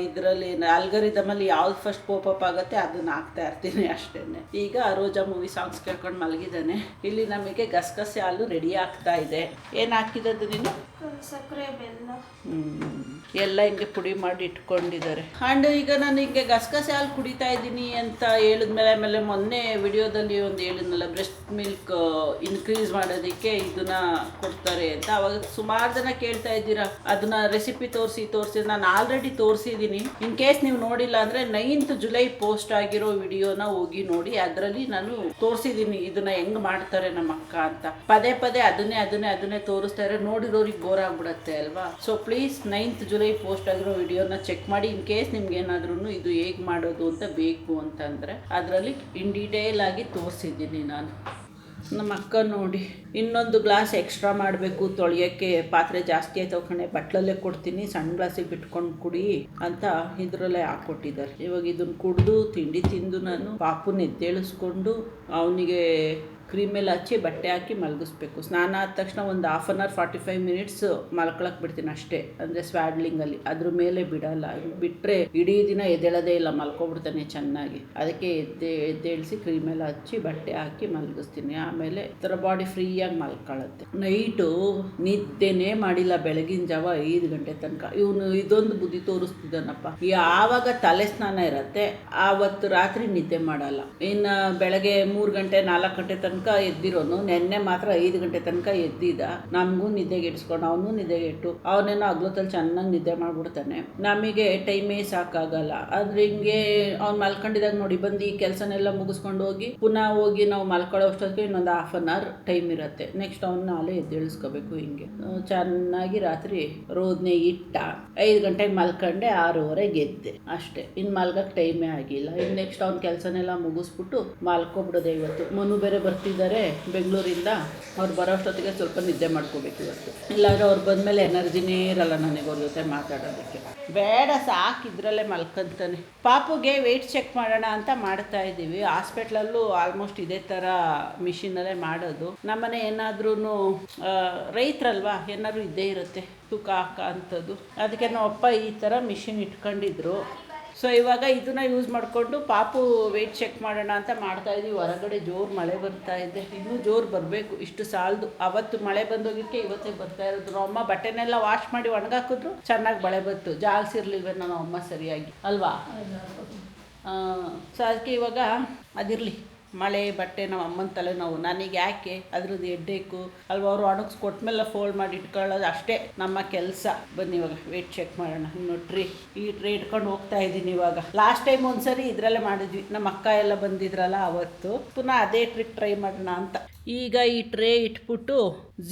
ಇದರಲ್ಲಿ ಆಲ್ಗರಿದಮಲ್ಲಿ ಯಾವ್ದು ಫಸ್ಟ್ ಪಾಪಪ್ ಆಗುತ್ತೆ ಅದನ್ನ ಹಾಕ್ತಾ ಇರ್ತೀನಿ ಅಷ್ಟೇ. ಈಗ ರೋಜಾ ಮೂವಿ ಸಾಂಗ್ಸ್ ಕೇಳ್ಕೊಂಡು ಮಲಗಿದ್ದಾನೆ. ಇಲ್ಲಿ ನಮಗೆ ಗಸಗಸೆ ಹಾಲು ರೆಡಿ ಆಗ್ತಾ ಇದೆ. ಏನು ಹಾಕಿದ್ದು ನೀನು? ಸಕ್ಕರೆ, ಬೆಲ್ಲ ಎಲ್ಲ ಹಿಂಗೆ ಪುಡಿ ಮಾಡಿ ಇಟ್ಕೊಂಡಿದ್ದಾರೆ. ಆ್ಯಂಡ್ ಈಗ ನಾನು ಹಿಂಗೆ ಗಸಗಸೆ ಹಾಲು ಕುಡಿತಾ ಇದ್ದೀನಿ ಅಂತ ಹೇಳಿದ್ಮೇಲೆ ಆಮೇಲೆ ಮೊನ್ನೆ ವಿಡಿಯೋದಲ್ಲಿ ಒಂದು ಹೇಳಿದ್ನಲ್ಲ, ಬ್ರೆಸ್ಟ್ ಮಿಲ್ಕ್ ಇನ್ಕ್ರೀಸ್ ಮಾಡೋದಕ್ಕೆ ಇದನ್ನ ಕೊಡ್ತಾರೆ ಅಂತ. ಅವಾಗ ಸುಮಾರು ಜನ ಕೇಳ್ತಾ ಇದ್ದೀರಾ ಅದನ್ನ ರೆಸಿಪಿ ತೋರಿಸಿ. ನಾನು ಆಲ್ರೆಡಿ ತೋರಿಸಿದ್ದೀನಿ. ಇನ್ ಕೇಸ್ ನೀವು ನೋಡಿಲ್ಲ ಅಂದರೆ 9th ಜುಲೈ ಪೋಸ್ಟ್ ಆಗಿರೋ ವಿಡಿಯೋನ ಹೋಗಿ ನೋಡಿ. ಅದರಲ್ಲಿ ನಾನು ತೋರಿಸಿದ್ದೀನಿ ಇದನ್ನ ಹೆಂಗ್ ಮಾಡ್ತಾರೆ ನಮ್ಮ ಅಕ್ಕ ಅಂತ. ಪದೇ ಪದೇ ಅದನ್ನೇ ತೋರಿಸ್ತಾರೆ. ನೋಡಿರೋರಿಗೆ ಬೋರ್ ಆಗ್ಬಿಡತ್ತೆ ಅಲ್ವಾ. So please 9th July post ಆಗಿರೋ ವಿಡಿಯೋನ ಚೆಕ್ ಮಾಡಿ. ಇನ್ ಕೇಸ್ ನಿಮ್ಗೆ ಏನಾದ್ರೂ ಇದು ಹೇಗೆ ಮಾಡೋದು ಅಂತ ಬೇಕು ಅಂತಂದರೆ ಅದರಲ್ಲಿ ಇನ್ ಡೀಟೇಲ್ ಆಗಿ ತೋರಿಸಿದ್ದೀನಿ ನಾನು. ನಮ್ಮ ಅಕ್ಕ ನೋಡಿ ಇನ್ನೊಂದು ಗ್ಲಾಸ್ ಎಕ್ಸ್ಟ್ರಾ ಮಾಡಬೇಕು ತೊಳೆಯೋಕ್ಕೆ, ಪಾತ್ರೆ ಜಾಸ್ತಿ ಆಯ್ತು ಕಣೆ, ಬಟ್ಲಲ್ಲೇ ಕೊಡ್ತೀನಿ, ಸಣ್ಣ ಗ್ಲಾಸಿಗೆ ಬಿಟ್ಕೊಂಡು ಕುಡಿ ಅಂತ ಇದರಲ್ಲೇ ಹಾಕ್ಕೊಟ್ಟಿದ್ದಾರೆ. ಇವಾಗ ಇದನ್ನು ಕುಡಿದು ತಿಂಡಿ ತಿಂದು ನಾನು ಪಾಪುನ ಎದ್ದೇಳಿಸ್ಕೊಂಡು ಅವನಿಗೆ ಕ್ರೀಮೆಲ್ಲ ಹಚ್ಚಿ ಬಟ್ಟೆ ಹಾಕಿ ಮಲಗಿಸ್ಬೇಕು. ಸ್ನಾನ ಆದ ತಕ್ಷಣ ಒಂದು 1/2 hour 45 minutes ಮಲ್ಕೊಳಕ್ಕೆ ಬಿಡ್ತೀನಿ ಅಷ್ಟೇ. ಅಂದರೆ ಸ್ವ್ಯಾಡ್ಲಿಂಗಲ್ಲಿ ಅದ್ರ ಮೇಲೆ ಬಿಡಲ್ಲ. ಬಿಟ್ಟರೆ ಇಡೀ ದಿನ ಎದ್ದೇಳೋದೇ ಇಲ್ಲ, ಮಲ್ಕೊಬಿಡ್ತಾನೆ ಚೆನ್ನಾಗಿ. ಅದಕ್ಕೆ ಎದ್ದೇಳಿಸಿ ಕ್ರೀಮೆಲ್ಲ ಹಚ್ಚಿ ಬಟ್ಟೆ ಹಾಕಿ ಮಲಗಿಸ್ತೀನಿ. ಆಮೇಲೆ ಥರ ಬಾಡಿ ಫ್ರೀಯಾಗಿ ಮಲ್ಕೊಳ್ಳುತ್ತೆ. ನೈಟು ನಿದ್ದೆನೇ ಮಾಡಿಲ್ಲ ಬೆಳಗಿನ ಜಾವ 5 ಗಂಟೆ ತನಕ. ಇವನು ಇದೊಂದು ಬುದ್ಧಿ ತೋರಿಸ್ತಿದ್ದಾನಪ್ಪ. ಯಾವಾಗ ತಲೆ ಸ್ನಾನ ಇರತ್ತೆ ಆವತ್ತು ರಾತ್ರಿ ನಿದ್ದೆ ಮಾಡಲ್ಲ. ಇನ್ನು ಬೆಳಗ್ಗೆ 3 ಗಂಟೆ 4 ಗಂಟೆ ತನಕ ಎದ್ದಿರೋನು. ನೆನ್ನೆ ಮಾತ್ರ 5 ಗಂಟೆ ತನಕ ಎದ್ದಿದ್ದ. ನಮಗೂ ನಿದ್ದೆಗೆ ಇಡ್ಸ್ಕೊಂಡು ಅವನು ನಿದ್ದೆಗೆ ಇಟ್ಟು ಅವನೇನೋ ಹಗ್ಲೊತ್ತಲ್ಲಿ ಚೆನ್ನಾಗಿ ನಿದ್ದೆ ಮಾಡ್ಬಿಡ್ತಾನೆ. ನಮಗೆ ಟೈಮೇ ಸಾಕಾಗಲ್ಲ. ಆದ್ರೆ ಹಿಂಗೆ ಅವ್ನು ಮಲ್ಕೊಂಡಿದಾಗ ನೋಡಿ ಬಂದು ಈ ಕೆಲಸನೆಲ್ಲ ಮುಗಿಸ್ಕೊಂಡು ಹೋಗಿ ಪುನಃ ಹೋಗಿ ನಾವು ಮಲ್ಕೊಳ್ಳೋ ಅಷ್ಟೊತ್ತಿಗೆ ಇನ್ನೊಂದು 1/2 hour ಟೈಮ್ ಇರುತ್ತೆ. ನೆಕ್ಸ್ಟ್ ಅವ್ನು ನಾಳೆ ಎದ್ದೇಳಿಸ್ಕೋಬೇಕು. ಹಿಂಗೆ ಚೆನ್ನಾಗಿ ರಾತ್ರಿ ರೋದನೆ ಇಟ್ಟ 5 ಗಂಟೆಗೆ ಮಲ್ಕೊಂಡೆ 6:30 ಎದ್ದೆ ಅಷ್ಟೇ. ಇನ್ನು ಮಲ್ಗಕ್ಕೆ ಟೈಮೇ ಆಗಿಲ್ಲ. ಇನ್ನು ನೆಕ್ಸ್ಟ್ ಅವ್ನ ಕೆಲಸನೆಲ್ಲ ಮುಗಿಸ್ಬಿಟ್ಟು ಮಲ್ಕೊಬಿಡೋದೆ. ಇವತ್ತು ಮನು ಬೇರೆ ಬರ್ತಿದ್ದಾರೆ ಬೆಂಗಳೂರಿಂದ. ಅವ್ರು ಬರೋ ಅಷ್ಟೊತ್ತಿಗೆ ಸ್ವಲ್ಪ ನಿದ್ದೆ ಮಾಡ್ಕೋಬೇಕು ಇವತ್ತು. ಇಲ್ಲಾಂದ್ರೆ ಅವ್ರು ಬಂದಮೇಲೆ ಎನರ್ಜಿನೇ ಇರಲ್ಲ ನನಗೆ ಅವ್ರ ಜೊತೆ ಮಾತಾಡೋದಕ್ಕೆ. ಬೇಡ ಸಾಕು ಇದರಲ್ಲೇ ಮಲ್ಕೊಂತಾನೆ. ಪಾಪುಗೆ ವೆಯ್ಟ್ ಚೆಕ್ ಮಾಡೋಣ ಅಂತ ಮಾಡ್ತಾ ಇದ್ದೀವಿ. ಹಾಸ್ಪಿಟ್ಲಲ್ಲೂ ಆಲ್ಮೋಸ್ಟ್ ಇದೇ ಥರ ಮಿಷಿನಲ್ಲೇ ಮಾಡೋದು. ನಮ್ಮನೆ ಏನಾದ್ರೂ ರೈತರಲ್ವಾ, ಏನಾದ್ರು ಇದ್ದೇ ಇರುತ್ತೆ ತೂಕ ಹಾಕ ಅಂಥದ್ದು. ಅದಕ್ಕೆ ನಮ್ಮ ಅಪ್ಪ ಈ ಥರ ಮಿಷಿನ್ ಇಟ್ಕೊಂಡಿದ್ರು. ಸೊ ಇವಾಗ ಇದನ್ನ ಯೂಸ್ ಮಾಡಿಕೊಂಡು ಪಾಪು ವೆಯ್ಟ್ ಚೆಕ್ ಮಾಡೋಣ ಅಂತ ಮಾಡ್ತಾಯಿದ್ವಿ. ಹೊರಗಡೆ ಜೋರು ಮಳೆ ಬರ್ತಾ ಇದೆ. ಇನ್ನೂ ಜೋರು ಬರಬೇಕು, ಇಷ್ಟು ಸಾಲದು. ಅವತ್ತು ಮಳೆ ಬಂದೋಗಿದ್ದಕ್ಕೆ ಇವತ್ತೇ ಬರ್ತಾ ಇರೋದು. ನಮ್ಮ ಅಮ್ಮ ಬಟ್ಟೆನೆಲ್ಲ ವಾಶ್ ಮಾಡಿ ಒಣಗಾಕಿದ್ರು, ಚೆನ್ನಾಗಿ ಮಳೆ ಬಂತು. ಜಾಲ್ಸಿರ್ಲಿಲ್ವೇ ನಮ್ಮ ಅಮ್ಮ ಸರಿಯಾಗಿ ಅಲ್ವಾ. ಸೊ ಅದಕ್ಕೆ ಇವಾಗ ಅದಿರಲಿ, ಮಳೆ ಬಟ್ಟೆ ನಮ್ಮ ಅಮ್ಮನ ತಲೆನೋವು. ನನಗೆ ಯಾಕೆ ಅದ್ರದ್ದು ಹೆಡ್ಡೇಕು ಅಲ್ವಾ. ಅವರು ಒಣಗಿಸ್ಕೊಟ್ಮೇಲೆ ಫೋಲ್ಡ್ ಮಾಡಿ ಇಟ್ಕೊಳ್ಳೋದು ಅಷ್ಟೇ ನಮ್ಮ ಕೆಲಸ. ಬನ್ನಿ ಇವಾಗ ವೆಯ್ಟ್ ಚೆಕ್ ಮಾಡೋಣ. ಇನ್ನು ಈ ಟ್ರೇ ಇಟ್ಕೊಂಡು ಹೋಗ್ತಾ ಇದ್ದೀನಿ ಇವಾಗ. ಲಾಸ್ಟ್ ಟೈಮ್ ಒಂದ್ಸರಿ ಇದರಲ್ಲೇ ಮಾಡಿದ್ವಿ, ನಮ್ಮ ಅಕ್ಕ ಎಲ್ಲ ಬಂದಿದ್ರಲ್ಲ ಅವತ್ತು. ಪುನಃ ಅದೇ ಟ್ರಿಕ್ ಟ್ರೈ ಮಾಡೋಣ ಅಂತ. ಈಗ ಈ ಟ್ರೇ ಇಟ್ಬಿಟ್ಟು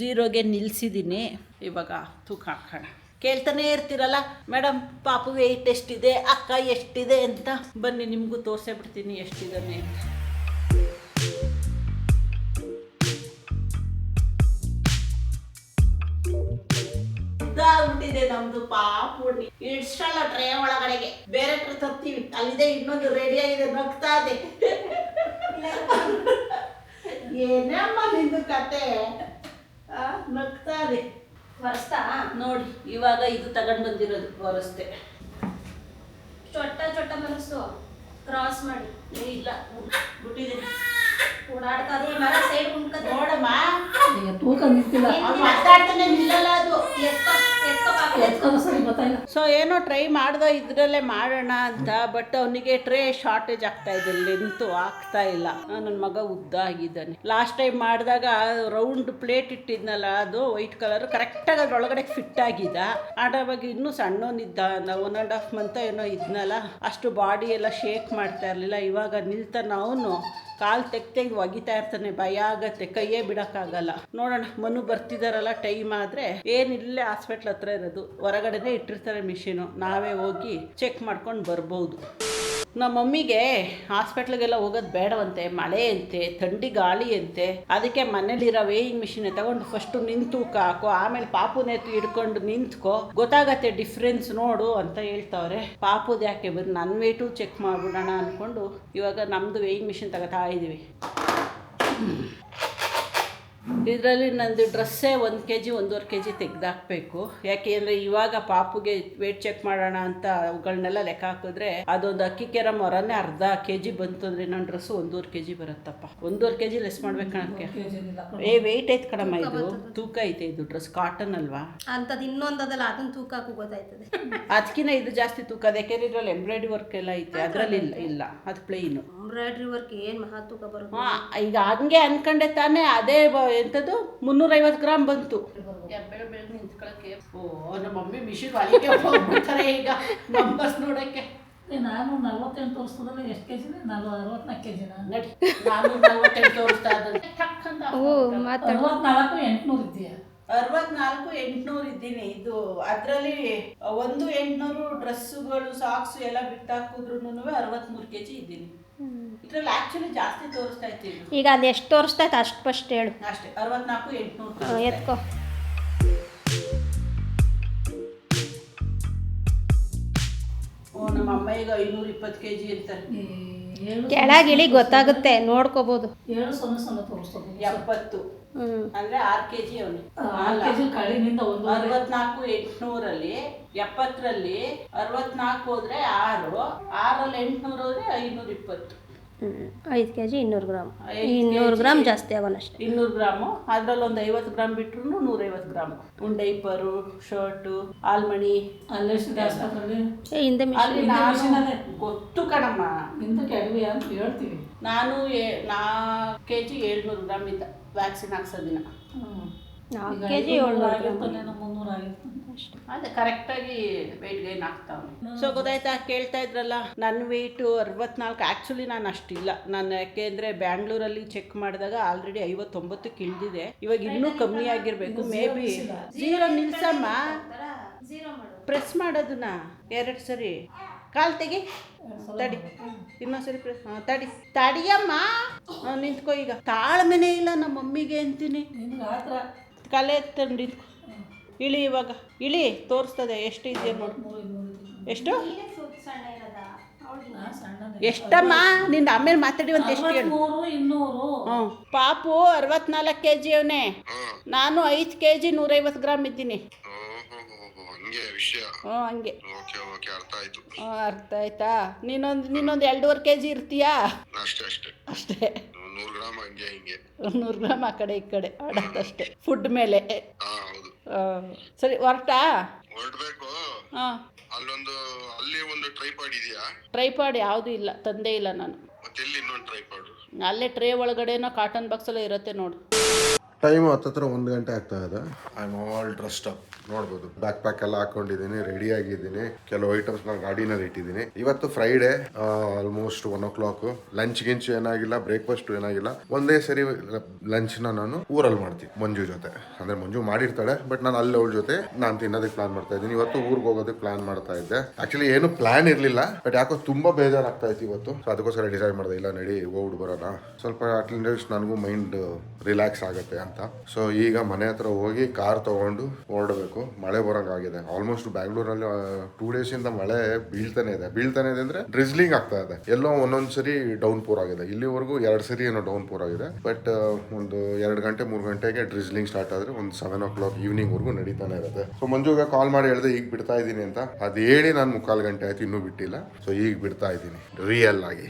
0ಗೆ ನಿಲ್ಲಿಸಿದ್ದೀನಿ. ಇವಾಗ ತೂಕ ಹಾಕೋಣ. ಕೇಳ್ತಾನೆ ಇರ್ತೀರಲ್ಲ, ಮೇಡಮ್ ಪಾಪು ವೆಯ್ಟ್ ಎಷ್ಟಿದೆ, ಅಕ್ಕ ಎಷ್ಟಿದೆ ಅಂತ. ಬನ್ನಿ ನಿಮಗೂ ತೋರಿಸೇ ಬಿಡ್ತೀನಿ ಎಷ್ಟಿದ್ದಾನೆ ಅಂತ. ಉಂಟಿದೆ ನಮ್ದು ಪಾಪು. ಇಡ್ಸಲ್ಲ ಟ್ರೇ ಒಳಗಡೆಗೆ, ಬೇರೆ ಟ್ರೇ ತರ್ತೀವಿ. ಅಲ್ಲಿದೆ ಇನ್ನೊಂದು ರೆಡಿ ಆಗಿದೆ, ನಗ್ತಾ ಇದೆ. ಏನಮ್ಮ ನಿಂದು ಕತೆ, ನಗ್ತಾ ಇದೆ. ವರ್ಷಾ ನೋಡಿ ಇವಾಗ ಇದು ತಗೊಂಡು ಬಂದಿರೋದು ಹೊರಸ್ತೆ. ಚೊಟ್ಟ ಮನಸ್ಸು ಕ್ರಾಸ್ ಮಾಡಿ ಇಲ್ಲ ಬಿಟ್ಟಿದೆ. ಓಡಾಡ್ತದೆ ಮರ ಸೈಡ್ ಉಂಟ್ಕದೆ ನೋಡಮ್ಮ, ತೂಕ ನಿಂತಿಲ್ಲ, ಮಾತಾಡ್ತಾನೆ ನಿಲ್ಲಲ್ಲ ಅದು. ಎತ್ಕೊಂಡು ಸರಿ ಗೊತ್ತಾಯಿಲ್ಲ. ಸೊ ಏನೋ ಟ್ರೈ ಮಾಡ್ದೋ ಇದರಲ್ಲೇ ಮಾಡೋಣ ಅಂತ. ಬಟ್ ಅವನಿಗೆ ಟ್ರೇ ಶಾರ್ಟೇಜ್ ಆಗ್ತಾ ಇದೆ, ಲೆಂತು ಆಗ್ತಾ ಇಲ್ಲ. ನನ್ನ ಮಗ ಉದ್ದ ಆಗಿದ್ದಾನೆ. ಲಾಸ್ಟ್ ಟೈಮ್ ಮಾಡಿದಾಗ ರೌಂಡ್ ಪ್ಲೇಟ್ ಇಟ್ಟಿದ್ನಲ್ಲ, ಅದು ವೈಟ್ ಕಲರ್ ಕರೆಕ್ಟಾಗಿ ಅದ್ರೊಳಗಡೆ ಫಿಟ್ ಆಗಿದ್ದ. ಆಡವಾಗ ಇನ್ನೂ ಸಣ್ಣವನಿದ್ದ, 1.5 month ಏನೋ ಇದ್ನಲ್ಲ, ಅಷ್ಟು ಬಾಡಿ ಎಲ್ಲ ಶೇಕ್ ಮಾಡ್ತಾ ಇರಲಿಲ್ಲ. ಇವಾಗ ನಿಲ್ತಾನ ಅವನು, ಕಾಲು ತೆಗ್ದು ಒಗಿತಾ ಇರ್ತಾನೆ. ಭಯ ಆಗತ್ತೆ, ಕೈಯೇ ಬಿಡೋಕ್ಕಾಗಲ್ಲ. ನೋಡೋಣ, ಮನು ಬರ್ತಿದಾರಲ್ಲ, ಟೈಮ್ ಆದರೆ ಏನಿಲ್ಲೇ ಹಾಸ್ಪಿಟ್ಲ್ ಹತ್ರ ಇರೋದು, ಹೊರಗಡೆನೇ ಇಟ್ಟಿರ್ತಾರೆ ಮಿಷಿನು. ನಾವೇ ಹೋಗಿ ಚೆಕ್ ಮಾಡ್ಕೊಂಡು ಬರ್ಬೋದು. ನಮ್ಮ ಮಮ್ಮಿಗೆ ಹಾಸ್ಪಿಟ್ಲಿಗೆಲ್ಲ ಹೋಗೋದು ಬೇಡವಂತೆ, ಮಳೆ ಅಂತೆ, ಥಂಡಿ ಗಾಳಿ ಅಂತೆ. ಅದಕ್ಕೆ ಮನೇಲಿರೋ ವೇಯಿಂಗ್ ಮಿಷಿನ್ ತಗೊಂಡು ಫಸ್ಟು ನಿಂತು ತೂಕ ಹಾಕೋ, ಆಮೇಲೆ ಪಾಪುನೆತ್ತು ಹಿಡ್ಕೊಂಡು ನಿಂತ್ಕೋ, ಗೊತ್ತಾಗತ್ತೆ ಡಿಫ್ರೆನ್ಸ್ ನೋಡು ಅಂತ ಹೇಳ್ತಾವ್ರೆ. ಪಾಪುದು ಯಾಕೆ, ಬರೀ ನನ್ನ ವೇಟು ಚೆಕ್ ಮಾಡಿಬಿಡೋಣ ಅಂದ್ಕೊಂಡು ಇವಾಗ ನಮ್ಮದು ವೇಯಿಂಗ್ ಮಿಷಿನ್ ತಗೋತಾ ಇದ್ದೀವಿ. ಇದರಲ್ಲಿ ನಂದು ಡ್ರೆಸ್ಸೇ 1 kg 1.5 kg ತೆಗ್ದಾಕ್ಬೇಕು. ಯಾಕೆಂದರೆ ಇವಾಗ ಪಾಪುಗೆ ವೇಟ್ ಚೆಕ್ ಮಾಡೋಣ ಅಂತ ಅವುಗಳನ್ನೆಲ್ಲ ಲೆಕ್ಕ ಹಾಕಿದ್ರೆ ಅದೊಂದು ಅಕ್ಕಿ ಕೆರ ಮೊರನೇ ಅರ್ಧ kg ಬಂತು ಅಂದರೆ ನನ್ನ ಡ್ರೆಸ್ಸು 1.5 kg ಬರುತ್ತಪ್ಪ. 1.5 kg ಲೆಸ್ ಮಾಡ್ಬೇಕು ಕಣಕ್ಕೆ. ವೆಯ್ಟ್ ಐತೆ ಕಣಮ್ಮ, ಇದು ತೂಕ ಐತೆ. ಇದು ಡ್ರೆಸ್ ಕಾಟನ್ ಅಲ್ವಾ ಅಂತದ್ ಇನ್ನೊಂದಲ್ಲ, ಅದನ್ನ ತೂಕ ಹಾಕಿ ಗೊತ್ತಾಯ್ತದೆ. ಅದಕ್ಕಿಂತ ಇದು ಜಾಸ್ತಿ ತೂಕ. ಯಾಕೆಂದ್ರೆ ಇದರಲ್ಲಿ ಎಂಬ್ರಾಯ್ಡ್ರಿ ವರ್ಕ್ ಎಲ್ಲ ಐತೆ, ಅದರಲ್ಲಿ ಇಲ್ಲ ಅದು ಪ್ಲೇನು. ಎಂಬ್ರಾಯ್ಡ್ರಿ ವರ್ಕ್ ಏನು ಮಹಾ ತೂಕ ಬರುತ್ತೆ. ಈಗ ಹಂಗೆ ಅನ್ಕೊಂಡೆ ತಾನೇ. ಅದೇ ಎಂಥದ್ದು 350 ಗ್ರಾಮ್ ಬಂತು. ನಿಂತ್ಕೊಳಕ್ಕೆ ನಮ್ಮ ಮಮ್ಮಿ ಮಿಷಿನ್ ಅಲ್ಲಿಗೆ ಹೋಗ್ಬಿಡ್ತಾರೆ ಈಗ ನಂಬರ್ಸ್ ನೋಡೋಕ್ಕೆ. ನಾನು 48 ತೋರಿಸ್ತದಲ್ಲ, ಎಷ್ಟು ಕೆ ಜಿನ? 64 ಕೆ ಜಿನ? ನಡಿ, ನಾನು 48 ತೋರಿಸ್ತಾ ಇದ್ದಂತೆ 64 800 ಇದೆಯಾ? 64 800 ಇದ್ದೀನಿ. ಇದು ಅದರಲ್ಲಿ 800 ಡ್ರೆಸ್ಸುಗಳು ಸಾಕ್ಸು ಎಲ್ಲ ಬಿಟ್ಟಾಕಿದ್ರು 63 kg ಇದ್ದೀನಿ. ಇದ್ರಲ್ಲಿ ಆಕ್ಚುಲಿ ಜಾಸ್ತಿ ತೋರಿಸ್ತಾ ಇತ್ತು. ಈಗ ಅದು ಎಷ್ಟು ತೋರಿಸ್ತಾ ಇತ್ತು ಅಷ್ಟು ಫಸ್ಟ್ ಹೇಳು. ಅಷ್ಟೇ 64 800 ಎತ್ಕೋ. ನಮ್ಮ ಅಮ್ಮ ಈಗ 520 kg ಅಂತಾರೆ. ಕೆಳಗಿಳಿ ಗೊತ್ತಾಗುತ್ತೆ, ನೋಡ್ಕೋಬಹುದು. 700 ತೋರಿಸ್ತದೆ. 70 ಅಂದ್ರೆ 6 kg ಅವನು. 6 kg ಕಡಿಮೆಯಿಂದ 64 800 70ರಲ್ಲಿ 64 ಹೋದ್ರೆ 6 6ರಲ್ಲಿ 800 ಹೋದ್ರೆ 520. 5 kg 200 ಗ್ರಾಮ್. 200 ಗ್ರಾಮ್ ಜಾಸ್ತಿ ಆಗೋನಷ್ಟೇ. 200 ಗ್ರಾಮು. ಅದ್ರಲ್ಲಿ ಒಂದು 50 ಗ್ರಾಮ್ ಬಿಟ್ರು 150 ಗ್ರಾಮ್. ಒಂದು ಡೈಪರು, ಶರ್ಟು, ಆಲ್ಮಣಿ ಅಲ್ಲೇ ಜಾಸ್ತಿ. ಹಿಂದೆ ಅಲ್ಲಿ ನಾನು ಗೊತ್ತು ಕಣಮ್ಮ, ಇಂತ ಕೆಡವಿ ಅಂತ ಹೇಳ್ತೀವಿ. ನಾನು 4 kg 700 ಗ್ರಾಮ್ ಇದ್ದ ವ್ಯಾಕ್ಸಿನ್ ಹಾಕ್ಸೋದಿನ. 4 kg 700 gram. 300 ಆಗಿತ್ತು ಅದೇ ಕರೆಕ್ಟಾಗಿ ವೆಯ್ಟ್ ಗೈನ್ ಆಗ್ತಾವೆ. ಸೊ ಗೊತ್ತಾಯ್ತಾ, ಕೇಳ್ತಾ ಇದ್ರಲ್ಲ ನನ್ನ ವೆಯ್ಟು 64. ಆ್ಯಕ್ಚುಲಿ ನಾನು ಅಷ್ಟಿಲ್ಲ. ನಾನು ಯಾಕೆಂದರೆ ಬ್ಯಾಂಗ್ಳೂರಲ್ಲಿ ಚೆಕ್ ಮಾಡಿದಾಗ ಆಲ್ರೆಡಿ 59 ಇಳಿದಿದೆ. ಇವಾಗ ಇನ್ನೂ ಕಮ್ಮಿ ಆಗಿರಬೇಕು. ಮೇ ಬಿ 0 ನಿಲ್ಸಮ್ಮ, ಪ್ರೆಸ್ ಮಾಡೋದನ್ನ 2 ಸರಿ. ಕಾಲು ತೆಗಿ, ತಡಿ, ಇನ್ನೊಂದು ಸರಿ ಪ್ರೆಸ್. ತಡಿಯಮ್ಮ, ನಿಂತ್ಕೋ. ಈಗ ತಾಳ್ಮೆನೇ ಇಲ್ಲ ನಮ್ಮ ಮಮ್ಮಿಗೆ ಅಂತೀನಿ. ಕಲೆ ತಂದು ನಿಂತ್ಕೊ. ಇಳಿ, ಇವಾಗ ಇಳಿ, ತೋರಿಸ್ತದೆ ಎಷ್ಟು ಇದೆಯಾ ನೋಡಿ. ಎಷ್ಟು ಎಷ್ಟಮ್ಮ ನಿಂದ ಆಮೇಲೆ ಮಾತಾಡಿವಂತ ಎಷ್ಟು ಹೇಳು. 200 ಪಾಪು 64 kg ಅವನೇ. ನಾನು 5 kg 150 ಗ್ರಾಮ್ ಇದ್ದೀನಿ. ಹಂಗೆ ಅರ್ಥ ಆಯ್ತಾ? ನೀನೊಂದು 2.5 kg ಇರ್ತೀಯಾ? ಅಷ್ಟೇ. 100 ಗ್ರಾಮ್ ಆ ಕಡೆ ಈ ಕಡೆ ಆಡೋದಷ್ಟೇ ಫುಡ್ ಮೇಲೆ. ಸರಿ, ಹೊರಟಾ? ಹಾಂ, ಟ್ರೈಪಾಡ್ ಯಾವುದು ಇಲ್ಲ, ತಂದೇ ಇಲ್ಲ ನಾನು. ಅಲ್ಲೇ ಟ್ರೇ ಒಳಗಡೆನೋ ಕಾಟನ್ ಬಾಕ್ಸಲ್ಲೇ ಇರುತ್ತೆ ನೋಡು. ಟೈಮ್ ಹತ್ತತ್ರ 1 ಗಂಟೆ ಆಗ್ತಾ ಇದೆ. I am all dressed up. ನೋಡ್ಬೋದು, ಬ್ಯಾಕ್ ಪ್ಯಾಕ್ ಎಲ್ಲ ಹಾಕೊಂಡಿದ್ದೀನಿ, ರೆಡಿ ಆಗಿದ್ದೀನಿ. ಕೆಲವು ಐಟಮ್ಸ್ ನಾನು ಗಾಡಿನಲ್ಲಿ ಇಟ್ಟಿದ್ದೀನಿ. ಇವತ್ತು ಫ್ರೈಡೇ, ಆಲ್ಮೋಸ್ಟ್ 1 o'clock. ಲಂಚ್ ಗಿಂಚ್ ಏನಾಗಿಲ್ಲ, ಬ್ರೇಕ್ಫಾಸ್ಟ್ ಏನಾಗಿಲ್ಲ. ಒಂದೇ ಸರಿ ಲಂಚ್ನ ನಾನು ಊರಲ್ಲಿ ಮಾಡ್ತೀನಿ ಮಂಜು ಜೊತೆ. ಅಂದರೆ ಮಂಜು ಮಾಡಿರ್ತಾಳೆ, ಬಟ್ ನಾನು ಅಲ್ಲಿ ಅವಳ ಜೊತೆ ನಾನು ತಿನ್ನೋದಕ್ಕೆ ಪ್ಲಾನ್ ಮಾಡ್ತಾ ಇದ್ದೀನಿ. ಇವತ್ತು ಊರಿಗೆ ಹೋಗೋದಕ್ಕೆ ಪ್ಲಾನ್ ಮಾಡ್ತಾ ಇದ್ದೆ. ಆಕ್ಚುಲಿ ಏನು ಪ್ಲಾನ್ ಇರಲಿಲ್ಲ, ಬಟ್ ಯಾಕೋ ತುಂಬ ಬೇಜಾರಾಗ್ತಾ ಇತ್ತು ಇವತ್ತು. ಸೊ ಅದಕ್ಕೋಸ್ಕರ ಡಿಸೈಡ್ ಮಾಡಿದೆ, ಇಲ್ಲ ನಡಿ ಹೋಗ್ಬಿಟ್ಟು ಬರೋಣ, ಸ್ವಲ್ಪ ಅಟ್ಲೀಸ್ಟ್ ನನಗೂ ಮೈಂಡ್ ರಿಲ್ಯಾಕ್ಸ್ ಆಗುತ್ತೆ ಅಂತ. ಸೊ ಈಗ ಮನೆ ಹತ್ರ ಹೋಗಿ ಕಾರ್ ತಗೊಂಡು ಹೊರಡಬೇಕು. ಮಳೆ ಬರೋಂಗಾಗಿದೆ. ಆಲ್ಮೋಸ್ಟ್ ಬ್ಯಾಂಗ್ಳೂರಲ್ಲಿ 2 days ಇಂದ ಮಳೆ ಬೀಳ್ತಾನೆ ಇದೆ ಅಂದ್ರೆ ಡ್ರಿಸ್ಲಿಂಗ್ ಆಗ್ತಾ ಇದೆ. ಎಲ್ಲೋ ಒಂದೊಂದ್ಸರಿ ಡೌನ್ ಪೂರ್ ಆಗಿದೆ. ಇಲ್ಲಿವರೆಗೂ 2 ಸರಿ ಏನೋ ಡೌನ್ ಪೂರ್ ಆಗಿದೆ. ಬಟ್ ಒಂದು 2 ಗಂಟೆ 3 ಗಂಟೆಗೆ ಡ್ರಿಸ್ಲಿಂಗ್ ಸ್ಟಾರ್ಟ್ ಆದ್ರೆ ಒಂದು 7 o'clock ಈವ್ನಿಂಗ್ ವರ್ಗೂ ನಡೀತಾನೆ ಇರುತ್ತೆ. ಸೊ ಮಂಜುಗೆ ಕಾಲ್ ಮಾಡಿ ಹೇಳಿದೆ ಈಗ ಬಿಡ್ತಾ ಇದ್ದೀನಿ ಅಂತ. ಅದು ಹೇಳಿ ನಾನು 3/4 ಗಂಟೆ ಆಯ್ತು, ಇನ್ನೂ ಬಿಟ್ಟಿಲ್ಲ. ಸೊ ಈಗ ಬಿಡ್ತಾ ಇದ್ದೀನಿ ರಿಯಲ್ ಆಗಿ.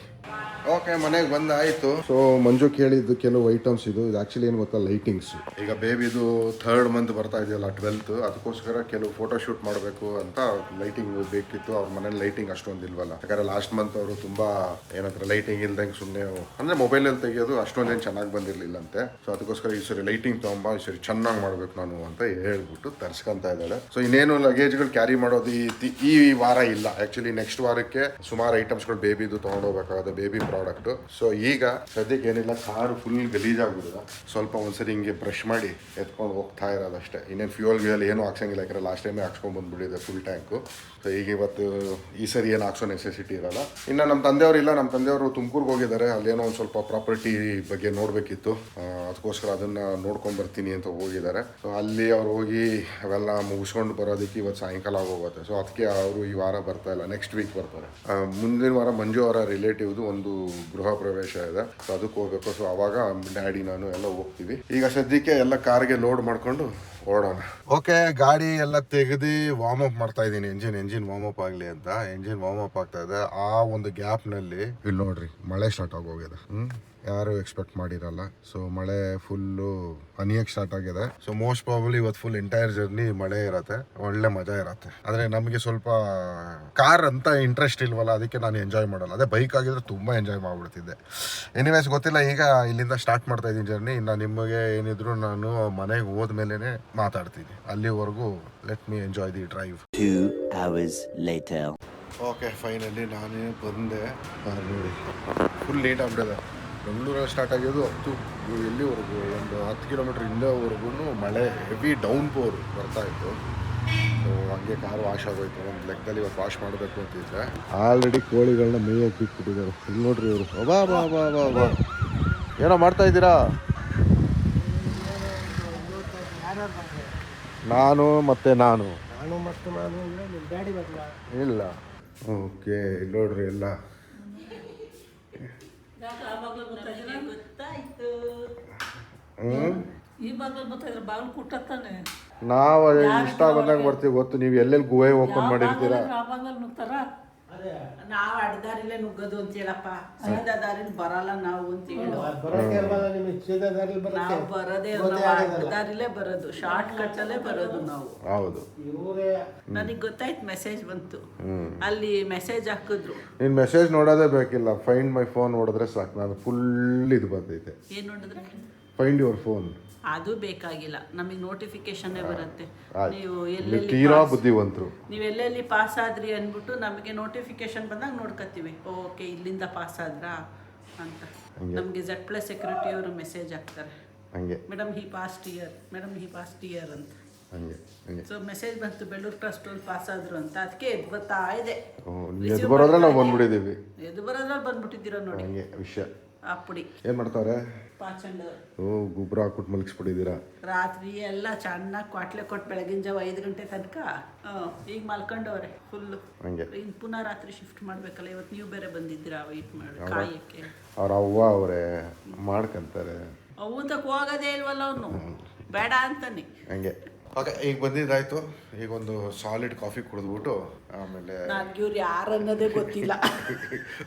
ಓಕೆ, ಮನೆಗೆ ಬಂದಾಯಿತು. ಸೊ ಮಂಜು ಕೇಳಿದ್ದು ಕೆಲವು ಐಟಮ್ಸ್. ಇದು ಆ್ಯಕ್ಚುಲಿ ಏನು ಗೊತ್ತಾ, ಲೈಟಿಂಗ್ಸ್. ಈಗ ಬೇಬಿದು 3rd month ಬರ್ತಾ ಇದೆಯಲ್ಲ, 12th, ಅದಕ್ಕೋಸ್ಕರ ಕೆಲವು ಫೋಟೋ ಶೂಟ್ ಮಾಡಬೇಕು ಅಂತ ಲೈಟಿಂಗ್ ಬೇಕಿತ್ತು. ಅವ್ರ ಮನೇಲಿ ಲೈಟಿಂಗ್ ಅಷ್ಟೊಂದು ಇಲ್ವಲ್ಲ. ಯಾಕಂದರೆ ಲಾಸ್ಟ್ ಮಂತ್ ಅವರು ತುಂಬ ಏನಂತಾರೆ ಲೈಟಿಂಗ್ ಇಲ್ದಂಗೆ ಸುಮ್ಮನೆ ಅಂದರೆ ಮೊಬೈಲಲ್ಲಿ ತೆಗೆಯೋದು ಅಷ್ಟೊಂದೇನು ಚೆನ್ನಾಗಿ ಬಂದಿರಲಿಲ್ಲ ಅಂತೆ. ಸೊ ಅದಕ್ಕೋಸ್ಕರ ಈ ಸರಿ ಲೈಟಿಂಗ್ ತೊಗೊಂಬ, ಈ ಸರಿ ಚೆನ್ನಾಗಿ ಮಾಡಬೇಕು ನಾನು ಅಂತ ಹೇಳ್ಬಿಟ್ಟು ತರ್ಸ್ಕೊಂತ ಇದ್ದಾಳೆ. ಸೊ ಇನ್ನೇನು ಲಗೇಜ್ಗಳು ಕ್ಯಾರಿ ಮಾಡೋದು ಈ ವಾರ ಇಲ್ಲ. ಆ್ಯಕ್ಚುಲಿ ನೆಕ್ಸ್ಟ್ ವಾರಕ್ಕೆ ಸುಮಾರು ಐಟಮ್ಸ್ಗಳು ಬೇಬಿದು ತೊಗೊಂಡೋಗ್ಬೇಕಾಗುತ್ತೆ, ಬೇಬಿ ಪ್ರಾಡಕ್ಟ್. ಸೊ ಈಗ ಸದ್ಯಕ್ಕೆ ಏನಿಲ್ಲ, ಕಾರು ಫುಲ್ ಗಲೀಜಾಗ್ಬಿಡಿದ. ಸ್ವಲ್ಪ ಒಂದ್ಸರಿ ಹಿಂಗೆ ಬ್ರಷ್ ಮಾಡಿ ಎತ್ಕೊಂಡು ಹೋಗ್ತಾ ಇರೋದಷ್ಟೇ. ಇನ್ನೇನು ಫ್ಯೂಯಲ್ ಏನೂ ಹಾಕ್ಸಂಗಿಲ್ಲ, ಯಾಕಂದರೆ ಲಾಸ್ಟ್ ಟೈಮೇ ಹಾಕ್ಸ್ಕೊಂಡು ಬಂದ್ಬಿಟ್ಟಿದೆ ಫುಲ್ ಟ್ಯಾಂಕು. ಸೊ ಈಗ ಇವತ್ತು ಈ ಸರಿ ಏನು ಹಾಕ್ಸೋ ನೆಸೆಸಿಟಿ ಇರಲ್ಲ. ಇನ್ನು ನಮ್ಮ ತಂದೆಯವರು ತುಮಕೂರಿಗೆ ಹೋಗಿದ್ದಾರೆ. ಅಲ್ಲೇನೋ ಒಂದು ಸ್ವಲ್ಪ ಪ್ರಾಪರ್ಟಿ ಬಗ್ಗೆ ನೋಡಬೇಕಿತ್ತು, ಅದಕ್ಕೋಸ್ಕರ ಅದನ್ನು ನೋಡ್ಕೊಂಡು ಬರ್ತೀನಿ ಅಂತ ಹೋಗಿದ್ದಾರೆ. ಸೊ ಅಲ್ಲಿ ಅವ್ರು ಹೋಗಿ ಅವೆಲ್ಲ ಮುಗಿಸ್ಕೊಂಡು ಬರೋದಕ್ಕೆ ಇವತ್ತು ಸಾಯಂಕಾಲ ಹೋಗುತ್ತೆ. ಸೊ ಅದಕ್ಕೆ ಅವರು ಈ ವಾರ ಬರ್ತಾ ಇಲ್ಲ, ನೆಕ್ಸ್ಟ್ ವೀಕ್ ಬರ್ತಾರೆ. ಮುಂದಿನ ವಾರ ಮಂಜು ಅವರ ರಿಲೇಟಿವ್ದು ಒಂದು ಗೃಹ ಪ್ರವೇಶ ಇದೆ. ಸೊ ಅದಕ್ಕೆ ಹೋಗ್ಬೇಕು. ಸೊ ಅವಾಗ ಡ್ಯಾಡಿ ನಾನು ಎಲ್ಲ ಹೋಗ್ತೀವಿ. ಈಗ ಈಗ ಸದ್ಯಕ್ಕೆ ಎಲ್ಲ ಕಾರ್ಗೆ ಲೋಡ್ ಮಾಡ್ಕೊಂಡು ಓಡೋಣ. ಓಕೆ, ಗಾಡಿ ಎಲ್ಲ ತೆಗೆದು ವಾರ್ಮ್ ಅಪ್ ಮಾಡ್ತಾ ಇದ್ದೀನಿ. ಎಂಜಿನ್ ವಾರ್ಮ್ ಅಪ್ ಆಗಲಿ ಅಂತ ಎಂಜಿನ್ ವಾರ್ಮ್ ಅಪ್ ಆಗ್ತಾ ಇದೆ. ಆ ಒಂದು ಗ್ಯಾಪ್ನಲ್ಲಿ ಇಲ್ಲಿ ನೋಡ್ರಿ ಮಳೆ ಸ್ಟಾರ್ಟ್ ಆಗೋಗಿದೆ. ಯಾರು ಎಕ್ಸ್ಪೆಕ್ಟ್ ಮಾಡಿರಲ್ಲ. ಸೊ ಮಳೆ ಫುಲ್ಲು ಹನಿಯಕ್ಕೆ ಸ್ಟಾರ್ಟ್ ಆಗಿದೆ. ಸೊ ಮೋಸ್ಟ್ ಪ್ರಾಬಬ್ಲಿ ಇವತ್ತು ಫುಲ್ ಎಂಟೈರ್ ಜರ್ನಿ ಮಳೆ ಇರತ್ತೆ, ಒಳ್ಳೆ ಮಜಾ ಇರತ್ತೆ. ಆದರೆ ನಮಗೆ ಸ್ವಲ್ಪ ಕಾರ್ ಅಂತ ಇಂಟ್ರೆಸ್ಟ್ ಇಲ್ವಲ್ಲ, ಅದಕ್ಕೆ ನಾನು ಎಂಜಾಯ್ ಮಾಡಲ್ಲ. ಅದೇ ಬೈಕ್ ಆಗಿದ್ರೆ ತುಂಬ ಎಂಜಾಯ್ ಮಾಡಿಬಿಡ್ತಿದ್ದೆ. ಎನಿವೇಸ್ ಗೊತ್ತಿಲ್ಲ, ಈಗ ಇಲ್ಲಿಂದ ಸ್ಟಾರ್ಟ್ ಮಾಡ್ತಾ ಇದ್ದೀನಿ ಜರ್ನಿ. ಇನ್ನು ನಿಮಗೆ ಏನಿದ್ರು ನಾನು ಮನೆಗೆ ಹೋದ್ಮೇಲೆ ಮಾತಾಡ್ತೀನಿ. ಅಲ್ಲಿವರೆಗೂ let me enjoy the drive. 2 hours later. Okay, finally ನಾನೇ ಬಂದೆ. ನೋಡಿ ಫುಲ್ ಲೇಟ್ ಆಗ್ಬಿಟ್ಟಿದೆ. ಬೆಂಗಳೂರಲ್ಲಿ ಸ್ಟಾರ್ಟ್ ಆಗಿದ್ದು ಎಲ್ಲಿವರೆಗೂ ಒಂದು 10 ಕಿಲೋಮೀಟ್ರ್ ಹಿಂದೆವರೆಗೂ ಮಳೆ ಹೆವಿ ಡೌನ್ ಪೋರ್ ಬರ್ತಾಯಿತ್ತು. ಸೊ ಹಂಗೆ ಕಾರ್ ವಾಶ್ ಆಗೋಯ್ತು. ಒಂದು ಲೆಕ್ಕದಲ್ಲಿ ಇವತ್ತು ವಾಶ್ ಮಾಡಬೇಕು ಅಂತಿದ್ರೆ ಆಲ್ರೆಡಿ ಕೋಳಿಗಳನ್ನ ಮೇಯಕ್ಕೆ ಬಿಟ್ಬಿಟ್ಟಿದ್ದಾರೆ. ಇಲ್ಲಿ ನೋಡ್ರಿ ಇವರು ಬಾ ಬಾ ಬಾ ಬಾ ಬಾ ಏನೋ ಮಾಡ್ತಾ ಇದ್ದೀರಾ? ನಾನು ಇಲ್ಲ. ಓಕೆ, ಇಲ್ಲಿ ನೋಡ್ರಿ ಎಲ್ಲ ಈ ಬಾಗಿಲು ಬರ್ತಾಯಿದ್ರೆ ಬಾಗಿಲು ಕುಟ್ಟತ್ತಾನೆ. ನಾವು ಇಷ್ಟ ಬಂದಾಗ ಬರ್ತೀವಿ. ಗೊತ್ತು ನೀವು ಎಲ್ಲೆಲ್ಲಿ ಗುಹೆ ಓಪನ್ ಮಾಡಿರ್ತೀರಾ. ಆ ಬಾಗಿಲು ನುಗ್ತಾರ. ನಾವು ಅಡ್ದಾರಿಲೇ ನುಗ್ಗೋದು ಅಂತ ಹೇಳಪ್ಪ, ಸೀದಾ ದಾರಿಲಿ ಬರಲ್ಲ ನಾವು ಅಂತ ಹೇಳು. ನಾವು ಬರೋದೇ ಅಡ್ದಾರಿಲೇ ಬರೋದು, ಶಾರ್ಟ್ ಕಟ್ ಅಲ್ಲೇ ಬರೋದು ನಾವು. ಹೌದು, ನನಗೆ ಗೊತ್ತಾಯ್ತು, ಮೆಸೇಜ್ ಬಂತು. ಅಲ್ಲಿ ಮೆಸೇಜ್ ಹಾಕಿದ್ರು. ನೀನು ಮೆಸೇಜ್ ನೋಡೋದೇ ಬೇಕಿಲ್ಲ, ಫೈಂಡ್ ಮೈ ಫೋನ್ ನೋಡಿದ್ರೆ ಸಾಕು. ನಾನು ಫುಲ್ ಇದು ಬಂದೈತೆ. ಏನು ನೋಡಿದ್ರೆ ಫೈಂಡ್ ಯುವರ್ ಫೋನ್. ಅದು ಬೇಕಾಗಿಲ್ಲ, ನಮಗೆ ನೋಟಿಫಿಕೇಶನ್ನೇ ಬರುತ್ತೆ. ನೀವು ತೀರಾ ಬುದ್ಧಿವಂತರು. ನೀವು ಎಲ್ಲೆಲ್ಲಿ ಪಾಸ್ ಆದ್ರಿ ಅಂದ್ಬಿಟ್ಟು ನಮಗೆ ನೋಟಿಫಿಕೇಶನ್ ಬಂದಾಗ ನೋಡ್ಕೊತೀವಿ. ಓಕೆ, ಇಲ್ಲಿಂದ ಪಾಸ್ ಆದ್ರಾ ಅಂತ. ನಮಗೆ Z+ ಸೆಕ್ಯೂರಿಟಿ ಅವರು ಮೆಸೇಜ್ ಹಾಕ್ತಾರೆ, ಹಂಗೆ ಮೇಡಮ್ ಹಿ ಪಾಸ್ಟ್ ಇಯರ್ ಅಂತ. ಹಂಗೆ ಸೊ ಮೆಸೇಜ್ ಬಂತು, ಬೆಳ್ಳೂರು ಟ್ರಸ್ಟ್ ಅಲ್ಲಿ ಪಾಸ್ ಆದ್ರು ಅಂತ. ಅದಕ್ಕೆ ಎದ್ದು ಬರ್ತಾ ಇದೆ. ಎದ್ದು ಬರೋದ್ರೆ ನಾವು ಬಂದ್ಬಿಟ್ಟಿದ್ದೀವಿ. ಎದ್ದು ಬರೋದ್ರಲ್ಲಿ ಬಂದ್ಬಿಟ್ಟಿದ್ದೀರ ನೋಡಿ. ಹಂಗೆ ವಿಷಯ. ಅಪ್ಪಡಿ ಏನು ಮಾಡ್ತಾರೆ? ಪಾಚಂಡ ಗೊಬ್ಬರ ಹಾಕ್ಬಿಟ್ಟು ಮಲಗಿಸ್ಬಿಟ್ಟಿದ್ದೀರಾ. ರಾತ್ರಿ ಎಲ್ಲ ಚೆನ್ನಾಗಿ ಕ್ವಾಟ್ಲೆ ಕೊಟ್ಟು ಬೆಳಗಿನ ಜಾವ 5 ಗಂಟೆ ತನಕ ಈಗ ಮಲ್ಕೊಂಡವ್ರೆ ಫುಲ್ಲು. ಇನ್ನು ಪುನಃ ರಾತ್ರಿ ಶಿಫ್ಟ್ ಮಾಡಬೇಕಲ್ಲ. ಇವತ್ತು ನೀವು ಬೇರೆ ಬಂದಿದ್ದೀರಾ ವೆಯ್ಟ್ ಮಾಡಿ ಕಾಯಕ್ಕೆ. ಅವ್ರ ಅವ್ವ ಅವರೇ ಮಾಡ್ಕೊಂತಾರೆ. ಅವತ್ತಕ್ಕೆ ಹೋಗೋದೇ ಇಲ್ವಲ್ಲ ಅವನು, ಬೇಡ ಅಂತಾನೆ. ಹಂಗೆ. ಓಕೆ, ಈಗ ಬಂದಿದ್ದಾಯ್ತು. ಈಗ ಒಂದು ಸಾಲಿಡ್ ಕಾಫಿ ಕುಡಿದ್ಬಿಟ್ಟು ಆಮೇಲೆ ನನಗೆ ಇವ್ರು ಯಾರು ಅನ್ನೋದೇ ಗೊತ್ತಿಲ್ಲ.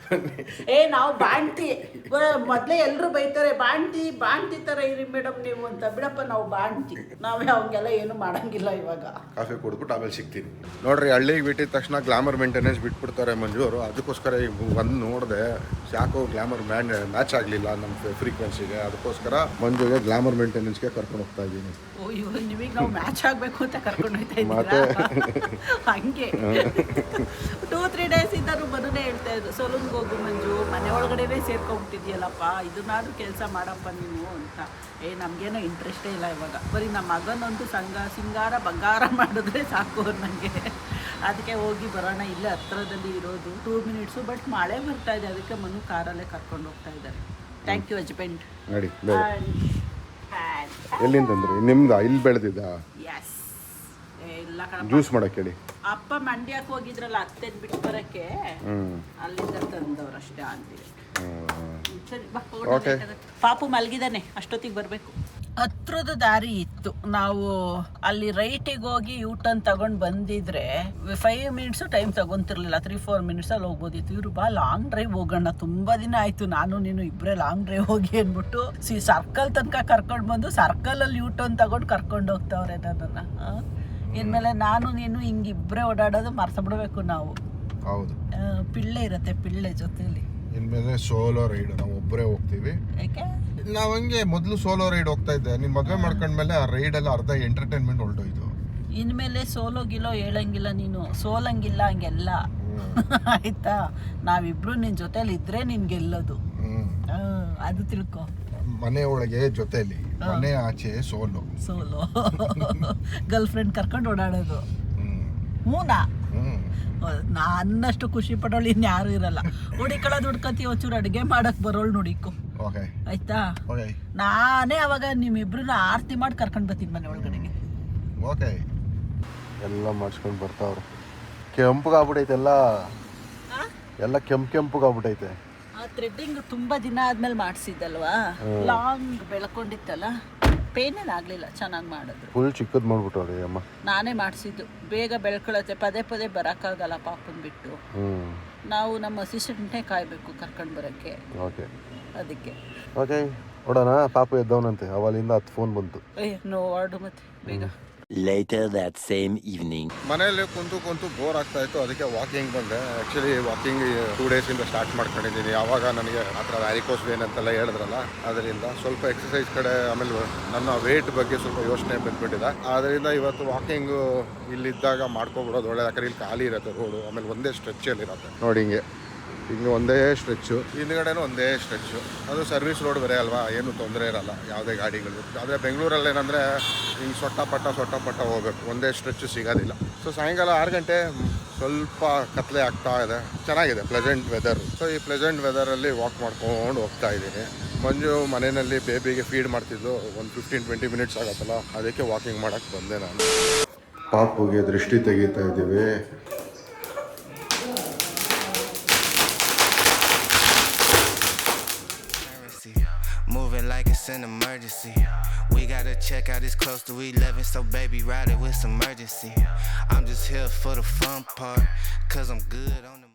ನಾವು ಬಾಣ್ತಿ ಮೊದಲೇ ಎಲ್ಲರೂ ಬೈತಾರೆ, ಬಾಣ್ತಿ ಥರ ಇರಿ ಮೇಡಮ್ ನೀವು ಅಂತ. ಬಿಡಪ್ಪ, ನಾವು ಬಾಣ್ತಿ, ನಾವೇ ಅವಂಗೆಲ್ಲ ಏನು ಮಾಡಂಗಿಲ್ಲ. ಇವಾಗ ಕಾಫಿ ಕುಡಿದ್ಬಿಟ್ಟು ಆಮೇಲೆ ಸಿಗ್ತೀನಿ. ನೋಡ್ರಿ, ಹಳ್ಳಿಗೆ ಬಿಟ್ಟಿದ ತಕ್ಷಣ ಗ್ಲಾಮರ್ ಮೇಂಟೆನೆನ್ಸ್ ಬಿಟ್ಬಿಡ್ತಾರೆ ಮಂಜು ಅವರು. ಅದಕ್ಕೋಸ್ಕರ ಈಗ ಬಂದು ನೋಡಿದೆ, ಯಾಕೋ ಗ್ಲಾಮರ್ ಮ್ಯಾಚ್ ಆಗಲಿಲ್ಲ ನಮ್ಮ ಫ್ರೀಕ್ವೆನ್ಸಿಗೆ. ಅದಕ್ಕೋಸ್ಕರ ಮಂಜುಗೆ ಗ್ಲಾಮರ್ ಮೇಂಟೆನೆನ್ಸ್ಗೆ ಕರ್ಕೊಂಡು ಹೋಗ್ತಾ ಇದ್ದೀನಿ. ಓ, ಇವಾಗ ನಿಮಗೆ ನಾವು ಮ್ಯಾಚ್ ಆಗಬೇಕು ಅಂತ ಕರ್ಕೊಂಡು ಹೋಗ್ತಾ ಇದ್ದೀರಾ? ಹಂಗೆ 2-3 ಡೇಸ್ ಇದ್ದರು ಬರೋದೇ ಹೇಳ್ತಾ ಇದ್ರು, ಸಲೂನ್ಗೆ ಹೋಗು ಮಂಜು, ಮನೆ ಒಳಗಡೆನೇ ಸೇರ್ಕೊಂಡ್ಬಿಟ್ಟಿದ್ಯಲ್ಲಪ್ಪ, ಇದನ್ನಾದ್ರೂ ಕೆಲಸ ಮಾಡಪ್ಪ ನೀವು ಅಂತ. ನಮಗೇನೋ ಇಂಟ್ರೆಸ್ಟೇ ಇಲ್ಲ ಇವಾಗ. ಬರೀ ನಮ್ಮ ಮಗನಂತೂ ಸಿಂಗಾರ ಬಂಗಾರ ಮಾಡಿದ್ರೆ ಸಾಕು ನನಗೆ. ಅದಕ್ಕೆ ಹೋಗಿ ಬರೋಣ, ಇಲ್ಲೇ ಹತ್ರದಲ್ಲಿ ಇರೋದು 2 ಮಿನಿಟ್ಸು. ಬಟ್ ಮಳೆ ಬರ್ತಾ ಇದೆ, ಅದಕ್ಕೆ ಮನು ಕಾರಲ್ಲೇ ಕರ್ಕೊಂಡು ಹೋಗ್ತಾ ಇದ್ದಾರೆ. Thank you husband. ನೋಡಿ, ಎಲ್ಲಿಂದಂದ್ರಿ? ನಿಮ್ದ ಇಲ್ಲಿ ಬೆಳೆದಿದ್ದ? ಎಸ್, ಇಲ್ಲ ಕಣ. ಜ್ಯೂಸ್ ಮಾಡಕ್ಕೆ ಹೇಳಿ. ಅಪ್ಪ ಮಂಡ್ಯಕ್ಕೆ ಹೋಗಿದ್ರಲ್ಲ, ಅತ್ತೆನ್ ಬಿಟ್ಟು ಬರಕ್ಕೆ, ಅಲ್ಲಿಂದ ತಂದವ್ರಷ್ಟೇ ಅಂತೀವಿ. ಪಾಪು ಮಲಗಿದಾನೆ, ಅಷ್ಟೊತ್ತಿಗೆ ಬರಬೇಕು. ಹತ್ರದ ದಾರಿ ಇತ್ತು. ನಾವು ಅಲ್ಲಿ ರೈಟಿಗೆ ಹೋಗಿ ಯೂಟರ್ನ್ ತಗೊಂಡು ಬಂದಿದ್ರೆ 5 ಮಿನಿಟ್ಸು ಟೈಮ್ ತಗೊಂತಿರ್ಲಿಲ್ಲ. 3-4 ಮಿನಿಟ್ಸಲ್ಲಿ ಹೋಗ್ಬೋದಿತ್ತು. ಇವರು ಲಾಂಗ್ ಡ್ರೈವ್ ಹೋಗೋಣ, ತುಂಬ ದಿನ ಆಯಿತು ನಾನು ನೀನು ಇಬ್ಬರೇ ಲಾಂಗ್ ಡ್ರೈವ್ ಹೋಗಿ ಅಂದ್ಬಿಟ್ಟು ಸರ್ಕಲ್ ತನಕ ಕರ್ಕೊಂಡು ಬಂದು ಸರ್ಕಲಲ್ಲಿ ಯೂಟರ್ನ್ ತಗೊಂಡು ಕರ್ಕೊಂಡು ಹೋಗ್ತಾವ್ರೆ ನನ್ನನ್ನು. ಇನ್ಮೇಲೆ ನಾನು ನೀನು ಹಿಂಗಿಬ್ಬರೇ ಓಡಾಡೋದು ಮರ್ಸ್ಬಿಡ್ಬೇಕು ನಾವು. ಹೌದು, ಪಿಳ್ಳೆ ಇರುತ್ತೆ, ಪಿಳ್ಳೆ ಜೊತೆಲಿ. ಇನ್ಮೇಲೆ ಸೋಲೋ ರೈಡ್ ನಾವು ಒಬ್ಬರೇ ಹೋಗ್ತೀವಿ. ಯಾಕೆ? ನಾವು ಹಂಗೆ ಮೊದಲು ಸೋಲೋ ರೈಡ್ ಹೋಗ್ತಾ ಇದ್ದೆ. ನೀನು ಮದುವೆ ಮಾಡ್ಕೊಂಡ್ಮೇಲೆ ಆ ರೈಡೆಲ್ಲ ಅರ್ಧ ಎಂಟರ್ಟೈನ್ಮೆಂಟ್ ಹೊರಟೋಯ್ತು. ಇನ್ಮೇಲೆ ಸೋಲೋ ಗಿಲೋ ಹೇಳಂಗಿಲ್ಲ, ನೀನು ಸೋಲಂಗಿಲ್ಲ ಹಂಗೆಲ್ಲ. ಆಯ್ತಾ? ನಾವಿಬ್ರು ನಿನ್ ಜೊತೆಲಿ ಇದ್ರೆ ನಿನ್ ಗೆಲ್ಲೋದು, ಅದು ತಿಳ್ಕೊ. ಮನೆ ಒಳಗೆ ಜೊತೆಲಿ, ಮನೆ ಆಚೆ ಸೋಲೋ. ಗರ್ಲ್ ಫ್ರೆಂಡ್ ಕರ್ಕೊಂಡು ಓಡಾಡೋದು. ಮೂನಾ ನನ್ನಷ್ಟು ಖುಷಿ ಪಡೋಳು ಇನ್ಯಾರು ಇರಲ್ಲ. ಹುಡಿಕೊಳ್ಳೋದು ಹುಡ್ಕತಿ, ಒಂಚೂರು ಅಡುಗೆ ಮಾಡಕ್ ಬರೋಳು ನುಡಿಕೊ, ಆಯ್ತಾ? ನಾನೇ ಅವಾಗ ನಿಮ್ಮಿಬ್ರನ್ನ ಆರತಿ ಮಾಡಿ ಕರ್ಕೊಂಡು ಬರ್ತೀನಿ ಮನೆ ಒಳಗಡೆಗೆ. ಓಕೆ, ಎಲ್ಲ ಮಾಡ್ಸ್ಕೊಂಡು ಬರ್ತಾವ್ರೆ. ಕೆಂಪುಗಾಗ್ಬಿಟ್ಟೈತೆ ಎಲ್ಲ ಕೆಂಪುಗಾಗ್ಬಿಟ್ಟೈತೆ. ಥ್ರೆಡ್ಡಿಂಗ್ ತುಂಬಾ ದಿನ ಆದ್ಮೇಲೆ ಮಾಡಿಸಿದ್ದಲ್ವಾ, ಲಾಂಗ್ ಬೆಳ್ಕೊಂಡಿತ್ತಲ್ಲ. ಪೇನೇನು ಆಗಲಿಲ್ಲ, ಚೆನ್ನಾಗಿ ಮಾಡಿದ್ರು. ಫುಲ್ ಚಿಕ್ಕದು ಮಾಡ್ಬಿಟ್ಟವ್ರಿ ಅಮ್ಮ. ನಾನೇ ಮಾಡಿಸಿದ್ದು, ಬೇಗ ಬೆಳ್ಕೊಳತ್ತೆ, ಪದೇ ಪದೇ ಬರೋಕ್ಕಾಗಲ್ಲ ಪಾಪನ್ ಬಿಟ್ಟು. ನಾವು ನಮ್ಮ ಅಸಿಸ್ಟೆಂಟ್ನೇ ಕಾಯಬೇಕು ಕರ್ಕೊಂಡು ಬರೋಕ್ಕೆ. ಓಕೆ, ಅದಕ್ಕೆ ಓಕೆ ನೋಡೋಣ. ಪಾಪು ಎದ್ದವನಂತೆ, ಅವಲಿಂದ 10 ಫೋನ್ ಬಂತು. ನೋ ವಾರ್ಡು ಮತ್ತೆ ಬೇಗ. Later that same evening. ಮನೆಯಲ್ಲಿ ಕುಂತು ಬೋರ್ ಆಗ್ತಾ ಇತ್ತು, ಅದಕ್ಕೆ ವಾಕಿಂಗ್ ಬಂದೆ. ಆ್ಯಕ್ಚುಲಿ ವಾಕಿಂಗ್ 2 ಡೇಸಿಂದ ಸ್ಟಾರ್ಟ್ ಮಾಡ್ಕೊಂಡಿದ್ದೀನಿ. ಯಾವಾಗ ನನಗೆ ಆ ಥರ ವ್ಯಾರಿಕೋಸ್ ವೇನ್ ಅಂತೆಲ್ಲ ಹೇಳಿದ್ರಲ್ಲ, ಅದರಿಂದ ಸ್ವಲ್ಪ ಎಕ್ಸಸೈಸ್ ಕಡೆ, ಆಮೇಲೆ ನನ್ನ ವೇಟ್ ಬಗ್ಗೆ ಸ್ವಲ್ಪ ಯೋಚನೆ ಬಂದ್ಬಿಟ್ಟಿದೆ. ಆದ್ದರಿಂದ ಇವತ್ತು ವಾಕಿಂಗು ಇಲ್ಲಿದ್ದಾಗ ಮಾಡ್ಕೊಬಿಡೋದು ಒಳ್ಳೆ. ಯಾಕಂದ್ರೆ ಇಲ್ಲಿ ಖಾಲಿ ಇರುತ್ತೆ ರೋಡು, ಆಮೇಲೆ ಒಂದೇ ಸ್ಟ್ರೆಚ್ಚಲ್ಲಿ ಇರುತ್ತೆ ನೋಡಿ. ಹಿಂಗೆ ಒಂದೇ ಸ್ಟ್ರೆಚ್ಚು, ಹಿಂದ್ಗಡೆನೂ ಒಂದೇ ಸ್ಟ್ರೆಚ್ಚು. ಅದು ಸರ್ವಿಸ್ ರೋಡ್ ಬೇರೆ ಅಲ್ವಾ, ಏನು ತೊಂದರೆ ಇರಲ್ಲ ಯಾವುದೇ ಗಾಡಿಗಳು. ಆದರೆ ಬೆಂಗಳೂರಲ್ಲಿ ಏನಂದರೆ ಹಿಂಗೆ ಸೊಟ್ಟ ಪಟ್ಟ ಹೋಗ್ಬೇಕು, ಒಂದೇ ಸ್ಟ್ರೆಚ್ಚು ಸಿಗೋದಿಲ್ಲ. ಸೊ ಸಾಯಂಕಾಲ 6 ಗಂಟೆ, ಸ್ವಲ್ಪ ಕತ್ಲೆ ಆಗ್ತಾ ಇದೆ, ಚೆನ್ನಾಗಿದೆ, ಪ್ಲೆಸೆಂಟ್ ವೆದರ್. ಸೊ ಈ ಪ್ಲೆಸೆಂಟ್ ವೆದರಲ್ಲಿ ವಾಕ್ ಮಾಡ್ಕೊಂಡು ಹೋಗ್ತಾ ಇದ್ದೀನಿ. ಮಂಜು ಮನೆಯಲ್ಲಿ ಬೇಬಿಗೆ ಫೀಡ್ ಮಾಡ್ತಿದ್ದು, ಒಂದು 15-20 ಮಿನಿಟ್ಸ್ ಆಗುತ್ತಲ್ಲ, ಅದಕ್ಕೆ ವಾಕಿಂಗ್ ಮಾಡೋಕ್ಕೆ ಬಂದೆ ನಾನು. ಪಾಪುಗೆ ದೃಷ್ಟಿ ತೆಗಿತಾ ಇದ್ದೀವಿ. Moving like it's an emergency. We gotta check out, it's close to 11, so baby ride it with some urgency. I'm just here for the fun part, cause I'm good on the